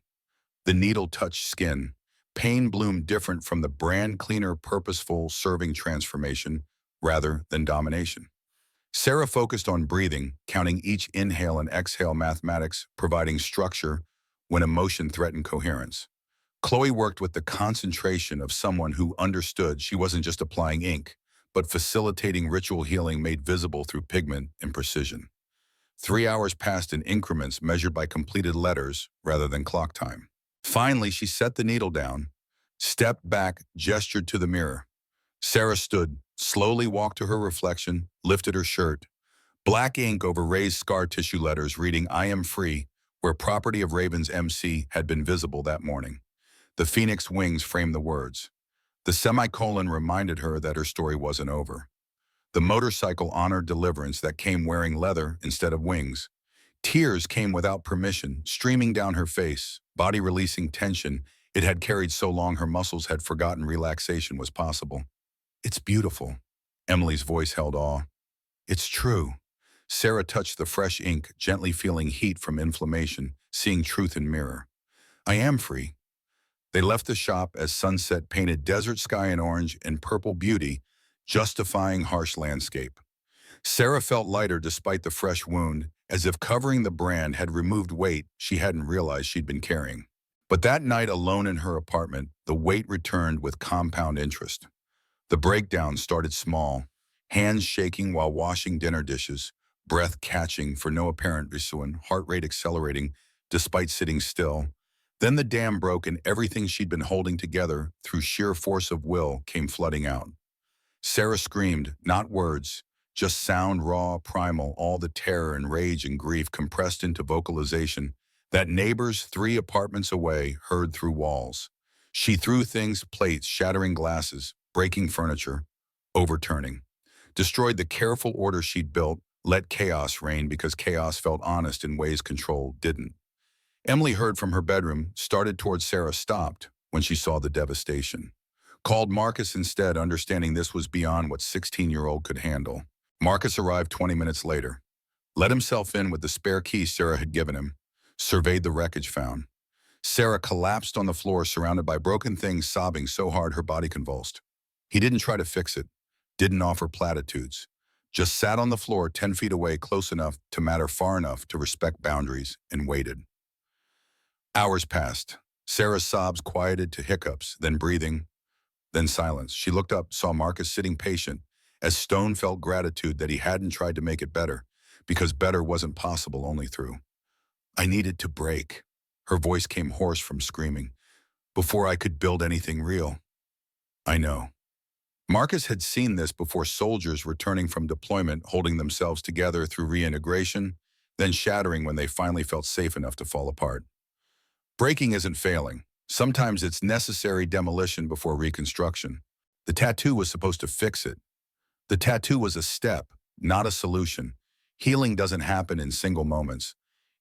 The needle touched skin. Pain bloomed different from the brand cleaner, purposeful, serving transformation rather than domination. Sarah focused on breathing, counting each inhale and exhale mathematics, providing structure when emotion threatened coherence. Chloe worked with the concentration of someone who understood she wasn't just applying ink, but facilitating ritual healing made visible through pigment and precision. 3 hours passed in increments measured by completed letters rather than clock time. Finally, she set the needle down, stepped back, gestured to the mirror. Sarah stood, slowly walked to her reflection, lifted her shirt. Black ink over raised scar tissue letters reading "I am free," where property of Raven's MC had been visible that morning. The phoenix wings framed the words. The semicolon reminded her that her story wasn't over. The motorcycle honored deliverance that came wearing leather instead of wings. Tears came without permission, streaming down her face, body releasing tension it had carried so long her muscles had forgotten relaxation was possible. It's beautiful. Emily's voice held awe. It's true. Sarah touched the fresh ink, gently feeling heat from inflammation, seeing truth in mirror. I am free. They left the shop as sunset painted desert sky in orange and purple beauty, justifying harsh landscape. Sarah felt lighter despite the fresh wound, as if covering the brand had removed weight she hadn't realized she'd been carrying. But that night alone in her apartment, the weight returned with compound interest. The breakdown started small, hands shaking while washing dinner dishes, breath catching for no apparent reason, heart rate accelerating despite sitting still. Then the dam broke and everything she'd been holding together through sheer force of will came flooding out. Sarah screamed, not words, just sound, raw, primal, all the terror and rage and grief compressed into vocalization that neighbors 3 apartments away heard through walls. She threw things, plates, shattering glasses, breaking furniture, overturning. Destroyed the careful order she'd built, let chaos reign because chaos felt honest in ways control didn't. Emily heard from her bedroom, started towards Sarah, stopped when she saw the devastation. Called Marcus instead, understanding this was beyond what 16-year-old could handle. Marcus arrived 20 minutes later. Let himself in with the spare key Sarah had given him. Surveyed the wreckage found. Sarah collapsed on the floor surrounded by broken things, sobbing so hard her body convulsed. He didn't try to fix it, didn't offer platitudes. Just sat on the floor 10 feet away, close enough to matter, far enough to respect boundaries, and waited. Hours passed. Sarah's sobs quieted to hiccups, then breathing, then silence. She looked up, saw Marcus sitting patient, as Stone felt gratitude that he hadn't tried to make it better, because better wasn't possible only through. I needed to break. Her voice came hoarse from screaming. Before I could build anything real. I know. Marcus had seen this before, soldiers returning from deployment holding themselves together through reintegration, then shattering when they finally felt safe enough to fall apart. Breaking isn't failing. Sometimes it's necessary demolition before reconstruction. The tattoo was supposed to fix it. The tattoo was a step, not a solution. Healing doesn't happen in single moments.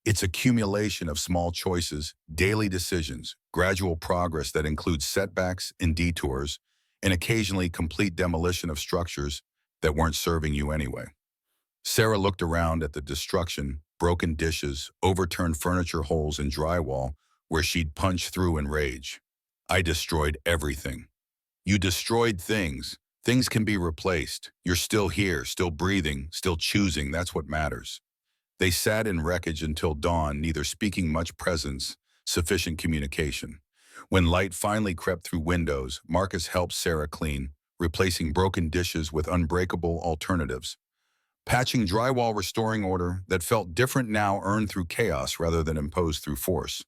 It's accumulation of small choices, daily decisions, gradual progress that includes setbacks and detours, and occasionally complete demolition of structures that weren't serving you anyway. Sarah looked around at the destruction, broken dishes, overturned furniture, holes in drywall where she'd punched through in rage. I destroyed everything. You destroyed things. Things can be replaced. You're still here, still breathing, still choosing. That's what matters. They sat in wreckage until dawn, neither speaking much presence, sufficient communication. When light finally crept through windows, Marcus helped Sarah clean, replacing broken dishes with unbreakable alternatives. Patching drywall, restoring order that felt different now, earned through chaos rather than imposed through force.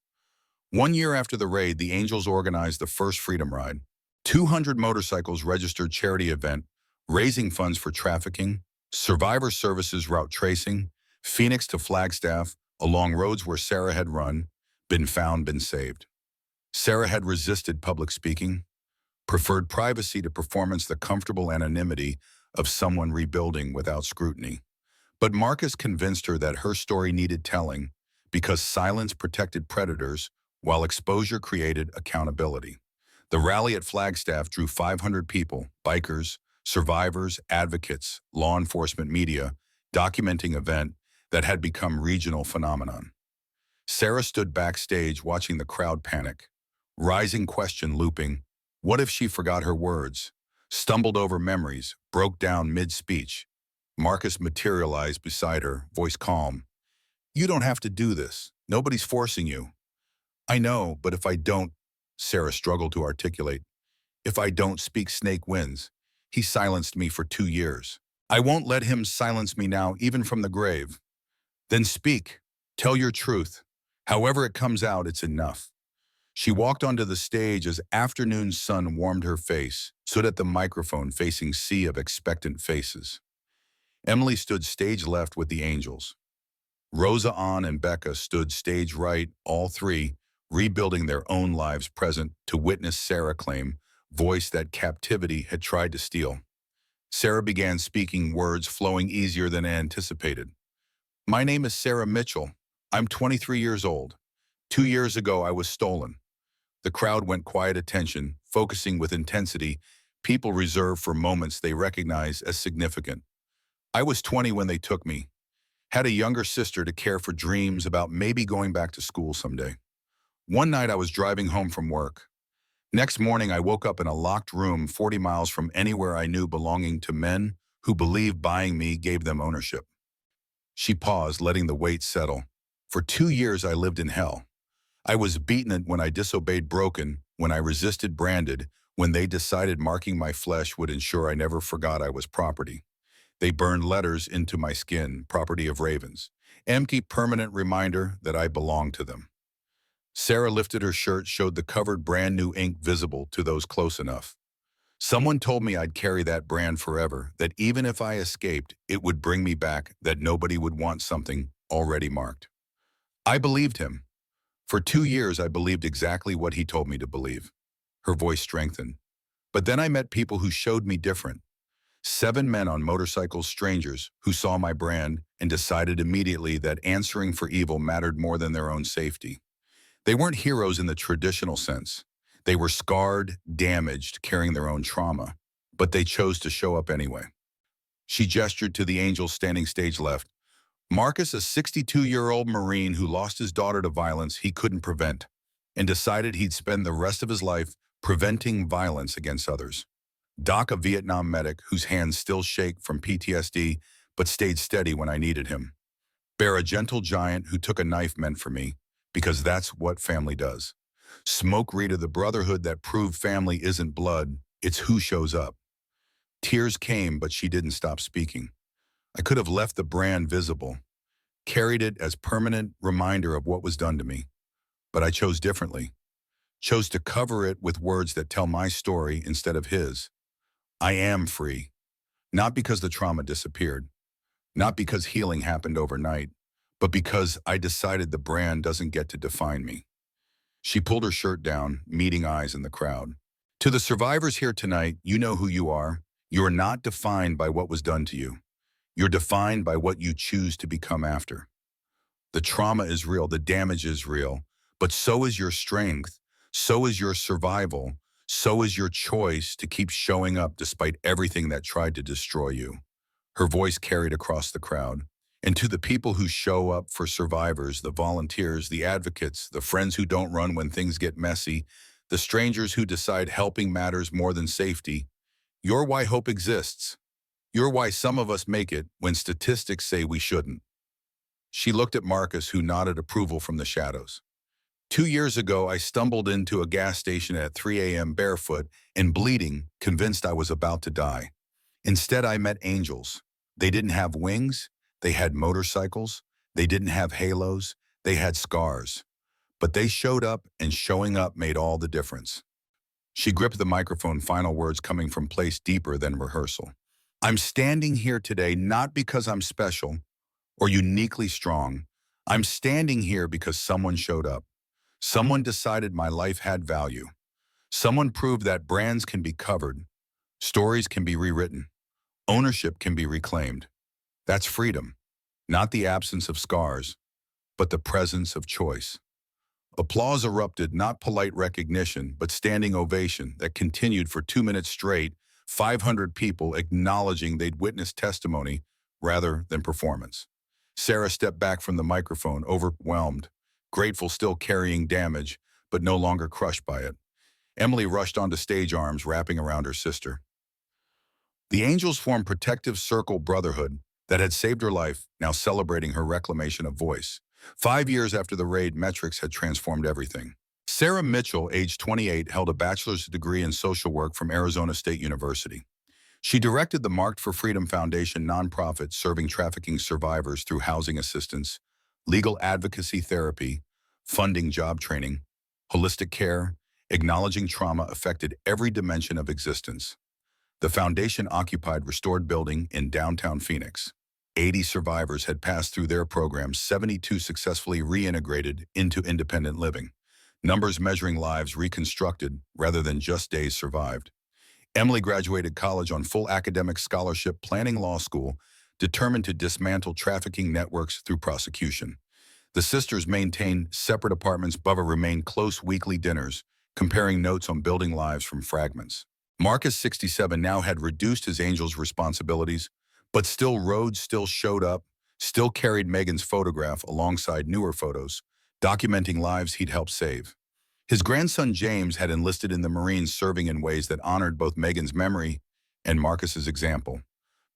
1 year after the raid, the Angels organized the first Freedom Ride. 200 motorcycles registered charity event, raising funds for trafficking, survivor services route tracing, Phoenix to Flagstaff, along roads where Sarah had run, been found, been saved. Sarah had resisted public speaking, preferred privacy to performance, the comfortable anonymity of someone rebuilding without scrutiny. But Marcus convinced her that her story needed telling because silence protected predators while exposure created accountability. The rally at Flagstaff drew 500 people, bikers, survivors, advocates, law enforcement, media, documenting event that had become regional phenomenon. Sarah stood backstage watching the crowd panic, rising question looping. What if she forgot her words, stumbled over memories, broke down mid-speech? Marcus materialized beside her, voice calm. You don't have to do this. Nobody's forcing you. I know, but if I don't, Sarah struggled to articulate. If I don't speak, Snake wins. He silenced me for 2 years. I won't let him silence me now, even from the grave. Then speak. Tell your truth. However it comes out, it's enough. She walked onto the stage as afternoon sun warmed her face, stood at the microphone facing sea of expectant faces. Emily stood stage left with the angels. Rosa, Ann, and Becca stood stage right, all three, rebuilding their own lives present to witness Sarah claim, voice that captivity had tried to steal. Sarah began speaking, words flowing easier than anticipated. My name is Sarah Mitchell. I'm 23 years old. 2 years ago, I was stolen. The crowd went quiet attention, focusing with intensity, people reserved for moments they recognize as significant. I was 20 when they took me. Had a younger sister to care for, dreams about maybe going back to school someday. One night I was driving home from work. Next morning I woke up in a locked room 40 miles from anywhere I knew, belonging to men who believed buying me gave them ownership. She paused, letting the weight settle. For 2 years I lived in hell. I was beaten when I disobeyed, broken when I resisted, branded when they decided marking my flesh would ensure I never forgot I was property. They burned letters into my skin, property of ravens, empty, permanent reminder that I belonged to them. Sarah lifted her shirt, showed the covered brand new ink visible to those close enough. Someone told me I'd carry that brand forever, that even if I escaped, it would bring me back, that nobody would want something already marked. I believed him. For 2 years, I believed exactly what he told me to believe. Her voice strengthened. But then I met people who showed me different. 7 men on motorcycles, strangers, who saw my brand and decided immediately that answering for evil mattered more than their own safety. They weren't heroes in the traditional sense. They were scarred, damaged, carrying their own trauma. But they chose to show up anyway. She gestured to the angels standing stage left. Marcus, a 62-year-old Marine who lost his daughter to violence he couldn't prevent, and decided he'd spend the rest of his life preventing violence against others. Doc, a Vietnam medic whose hands still shake from PTSD but stayed steady when I needed him. Bear, a gentle giant who took a knife meant for me, because that's what family does. Smoke, Rita, the brotherhood that proved family isn't blood, it's who shows up. Tears came, but she didn't stop speaking. I could have left the brand visible, carried it as permanent reminder of what was done to me. But I chose differently. Chose to cover it with words that tell my story instead of his. I am free. Not because the trauma disappeared. Not because healing happened overnight. But because I decided the brand doesn't get to define me. She pulled her shirt down, meeting eyes in the crowd. To the survivors here tonight, you know who you are. You are not defined by what was done to you. You're defined by what you choose to become after. The trauma is real, the damage is real, but so is your strength, so is your survival, so is your choice to keep showing up despite everything that tried to destroy you. Her voice carried across the crowd. And to the people who show up for survivors, the volunteers, the advocates, the friends who don't run when things get messy, the strangers who decide helping matters more than safety, you're why hope exists. You're why some of us make it when statistics say we shouldn't. She looked at Marcus, who nodded approval from the shadows. 2 years ago, I stumbled into a gas station at 3 a.m. barefoot and bleeding, convinced I was about to die. Instead, I met angels. They didn't have wings. They had motorcycles. They didn't have halos. They had scars. But they showed up, and showing up made all the difference. She gripped the microphone, final words coming from place deeper than rehearsal. I'm standing here today not because I'm special or uniquely strong. I'm standing here because someone showed up. Someone decided my life had value. Someone proved that brands can be covered, stories can be rewritten, ownership can be reclaimed. That's freedom, not the absence of scars, but the presence of choice. Applause erupted, not polite recognition, but standing ovation that continued for 2 minutes straight, 500 people acknowledging they'd witnessed testimony rather than performance. Sarah stepped back from the microphone, overwhelmed, grateful, still carrying damage, but no longer crushed by it. Emily rushed onto stage, arms wrapping around her sister. The angels formed protective circle brotherhood that had saved her life, now celebrating her reclamation of voice. 5 years after the raid, metrics had transformed everything. Sarah Mitchell, age 28, held a bachelor's degree in social work from Arizona State University. She directed the Marked for Freedom Foundation nonprofit serving trafficking survivors through housing assistance, legal advocacy therapy, funding job training, holistic care, acknowledging trauma affected every dimension of existence. The foundation occupied restored building in downtown Phoenix. 80 survivors had passed through their program, 72 successfully reintegrated into independent living, numbers measuring lives reconstructed rather than just days survived. Emily graduated college on full academic scholarship, planning law school, determined to dismantle trafficking networks through prosecution. The sisters maintained separate apartments. Bubba remained close weekly dinners, comparing notes on building lives from fragments. Marcus, 67, now had reduced his angels' responsibilities, but still showed up, still carried Megan's photograph alongside newer photos, documenting lives he'd helped save. His grandson James had enlisted in the Marines, serving in ways that honored both Megan's memory and Marcus's example.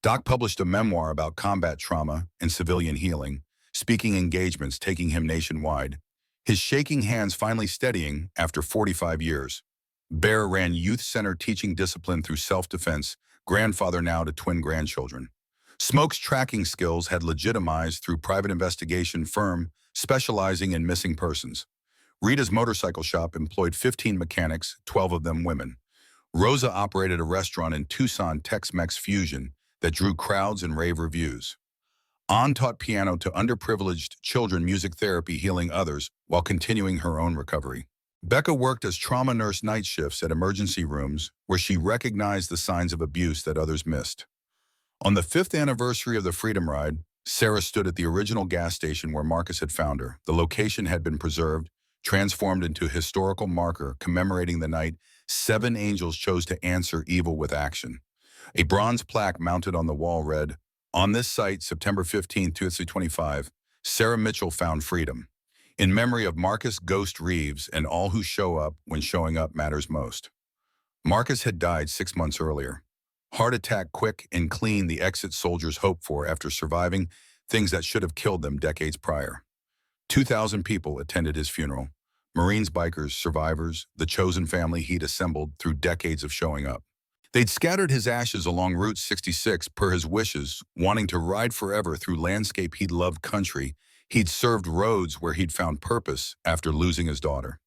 Doc published a memoir about combat trauma and civilian healing, speaking engagements taking him nationwide, his shaking hands finally steadying after 45 years. Bear ran youth center teaching discipline through self-defense, grandfather now to twin grandchildren. Smoke's tracking skills had legitimized through private investigation firm specializing in missing persons. Rita's motorcycle shop employed 15 mechanics, 12 of them women. Rosa operated a restaurant in Tucson, Tex-Mex fusion that drew crowds and rave reviews. Ann taught piano to underprivileged children, music therapy, healing others while continuing her own recovery. Becca worked as trauma nurse night shifts at emergency rooms where she recognized the signs of abuse that others missed. On the 5th anniversary of the Freedom Ride, Sarah stood at the original gas station where Marcus had found her. The location had been preserved, transformed into a historical marker commemorating the night 7 angels chose to answer evil with action. A bronze plaque mounted on the wall read, "On this site, September 15, 2025, Sarah Mitchell found freedom. In memory of Marcus Ghost Reeves and all who show up when showing up matters most." Marcus had died 6 months earlier. Heart attack, quick and clean, the exit soldiers hoped for after surviving things that should have killed them decades prior. 2,000 people attended his funeral. Marines, bikers, survivors, the chosen family he'd assembled through decades of showing up. They'd scattered his ashes along Route 66 per his wishes, wanting to ride forever through landscape he'd loved, country he'd served, roads where he'd found purpose after losing his daughter.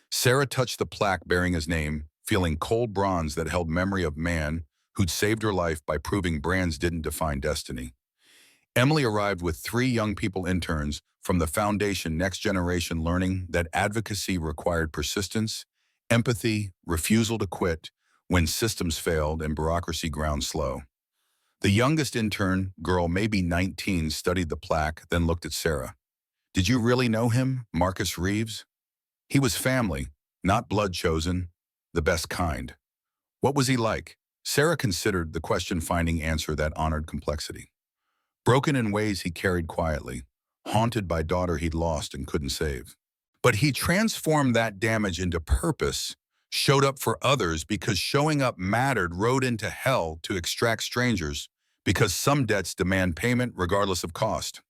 Sarah touched the plaque bearing his name, feeling cold bronze that held memory of man who'd saved her life by proving brands didn't define destiny. Emily arrived with 3 young people interns from the foundation, Next Generation, learning that advocacy required persistence, empathy, refusal to quit when systems failed and bureaucracy ground slow. The youngest intern, girl maybe 19, studied the plaque, then looked at Sarah. "Did you really know him, Marcus Reeves?" "He was family, not blood chosen, the best kind." "What was he like?" Sarah considered the question, finding answer that honored complexity. "Broken in ways he carried quietly, haunted by daughter he'd lost and couldn't save. But he transformed that damage into purpose, showed up for others because showing up mattered, rode into hell to extract strangers because some debts demand payment regardless of cost."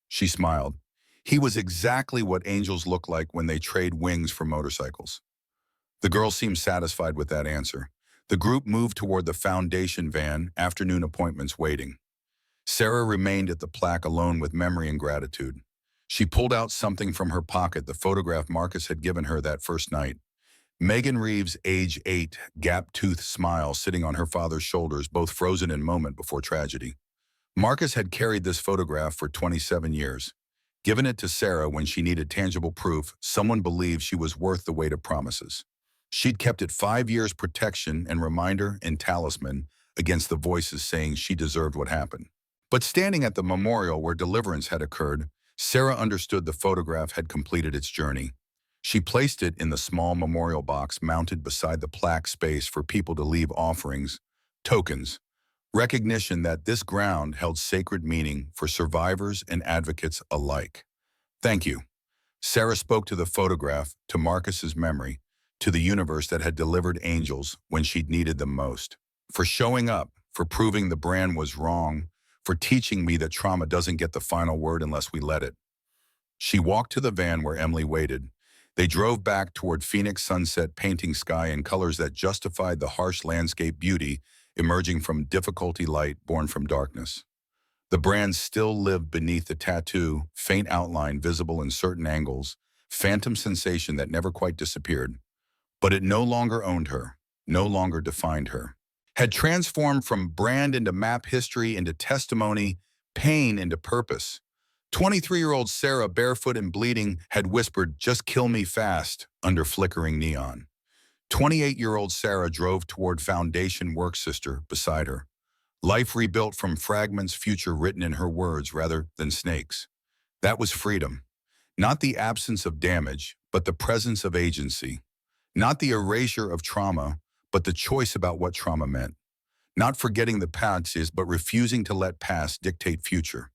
She smiled. "He was exactly what angels look like when they trade wings for motorcycles." The girl seemed satisfied with that answer. The group moved toward the foundation van, afternoon appointments waiting. Sarah remained at the plaque alone with memory and gratitude. She pulled out something from her pocket, the photograph Marcus had given her that first night. Megan Reeves, age 8, gap-toothed smile sitting on her father's shoulders, both frozen in moment before tragedy. Marcus had carried this photograph for 27 years. given it to Sarah when she needed tangible proof someone believed she was worth the weight of promises. She'd kept it 5 years protection and reminder and talisman against the voices saying she deserved what happened. But standing at the memorial where deliverance had occurred, Sarah understood the photograph had completed its journey. She placed it in the small memorial box mounted beside the plaque space for people to leave offerings, tokens, recognition that this ground held sacred meaning for survivors and advocates alike. Thank you. Sarah spoke to the photograph, to Marcus's memory, to the universe that had delivered angels when she'd needed them most. For showing up, for proving the brand was wrong, for teaching me that trauma doesn't get the final word unless we let it. She walked to the van where Emily waited. They drove back toward Phoenix sunset, painting sky in colors that justified the harsh landscape beauty emerging from difficulty, light born from darkness. The brand still lived beneath the tattoo, faint outline visible in certain angles, phantom sensation that never quite disappeared. But it no longer owned her, no longer defined her. Had transformed from brand into map, history into testimony, pain into purpose. 23-year-old Sarah, barefoot and bleeding, had whispered, "Just kill me fast," under flickering neon. 28-year-old Sarah drove toward Foundation work sister beside her. Life rebuilt from fragments, future written in her words rather than snakes. That was freedom. Not the absence of damage, but the presence of agency. Not the erasure of trauma, but the choice about what trauma meant. Not forgetting the past, but refusing to let past dictate future.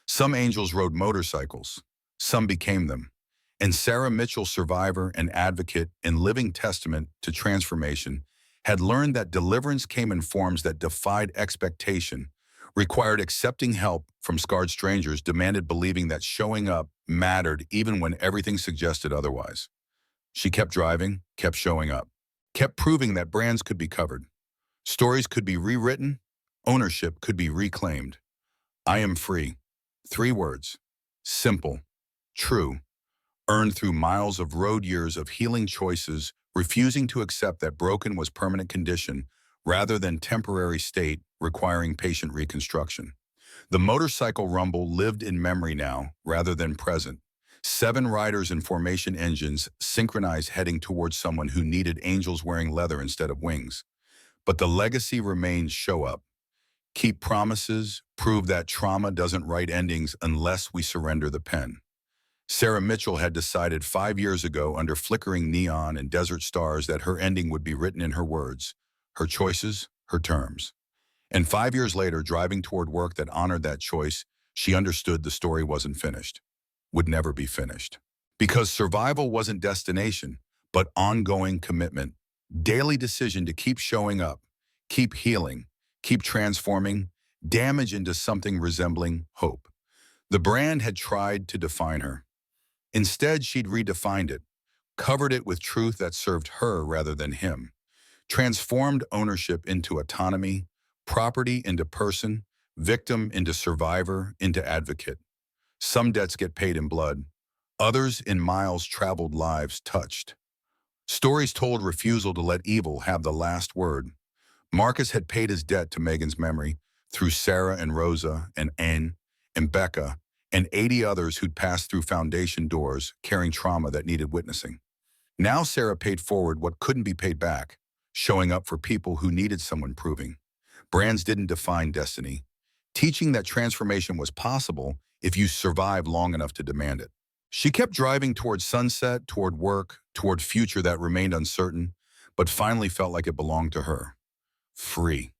Some angels rode motorcycles. Some became them. And Sarah Mitchell, survivor and advocate and living testament to transformation, had learned that deliverance came in forms that defied expectation, required accepting help from scarred strangers, demanded believing that showing up mattered even when everything suggested otherwise. She kept driving, kept showing up, kept proving that brands could be covered. Stories could be rewritten, ownership could be reclaimed. I am free. 3 words. Simple. True. Earned through miles of road, years of healing choices, refusing to accept that broken was permanent condition rather than temporary state requiring patient reconstruction. The motorcycle rumble lived in memory now rather than present. 7 riders in formation, engines synchronized, heading towards someone who needed angels wearing leather instead of wings. But the legacy remains: show up. Keep promises, prove that trauma doesn't write endings unless we surrender the pen. Sarah Mitchell had decided 5 years ago under flickering neon and desert stars that her ending would be written in her words, her choices, her terms. And 5 years later, driving toward work that honored that choice, she understood the story wasn't finished, would never be finished. Because survival wasn't destination, but ongoing commitment, daily decision to keep showing up, keep healing, keep transforming damage into something resembling hope. The brand had tried to define her. Instead, she'd redefined it, covered it with truth that served her rather than him, transformed ownership into autonomy, property into person, victim into survivor, into advocate. Some debts get paid in blood, others in miles traveled, lives touched. Stories told refusal to let evil have the last word. Marcus had paid his debt to Megan's memory through Sarah and Rosa and Anne and Becca and 80 others who'd passed through Foundation doors carrying trauma that needed witnessing. Now Sarah paid forward what couldn't be paid back, showing up for people who needed someone proving. Brands didn't define destiny, teaching that transformation was possible if you survived long enough to demand it. She kept driving toward sunset, toward work, toward future that remained uncertain, but finally felt like it belonged to her. Free.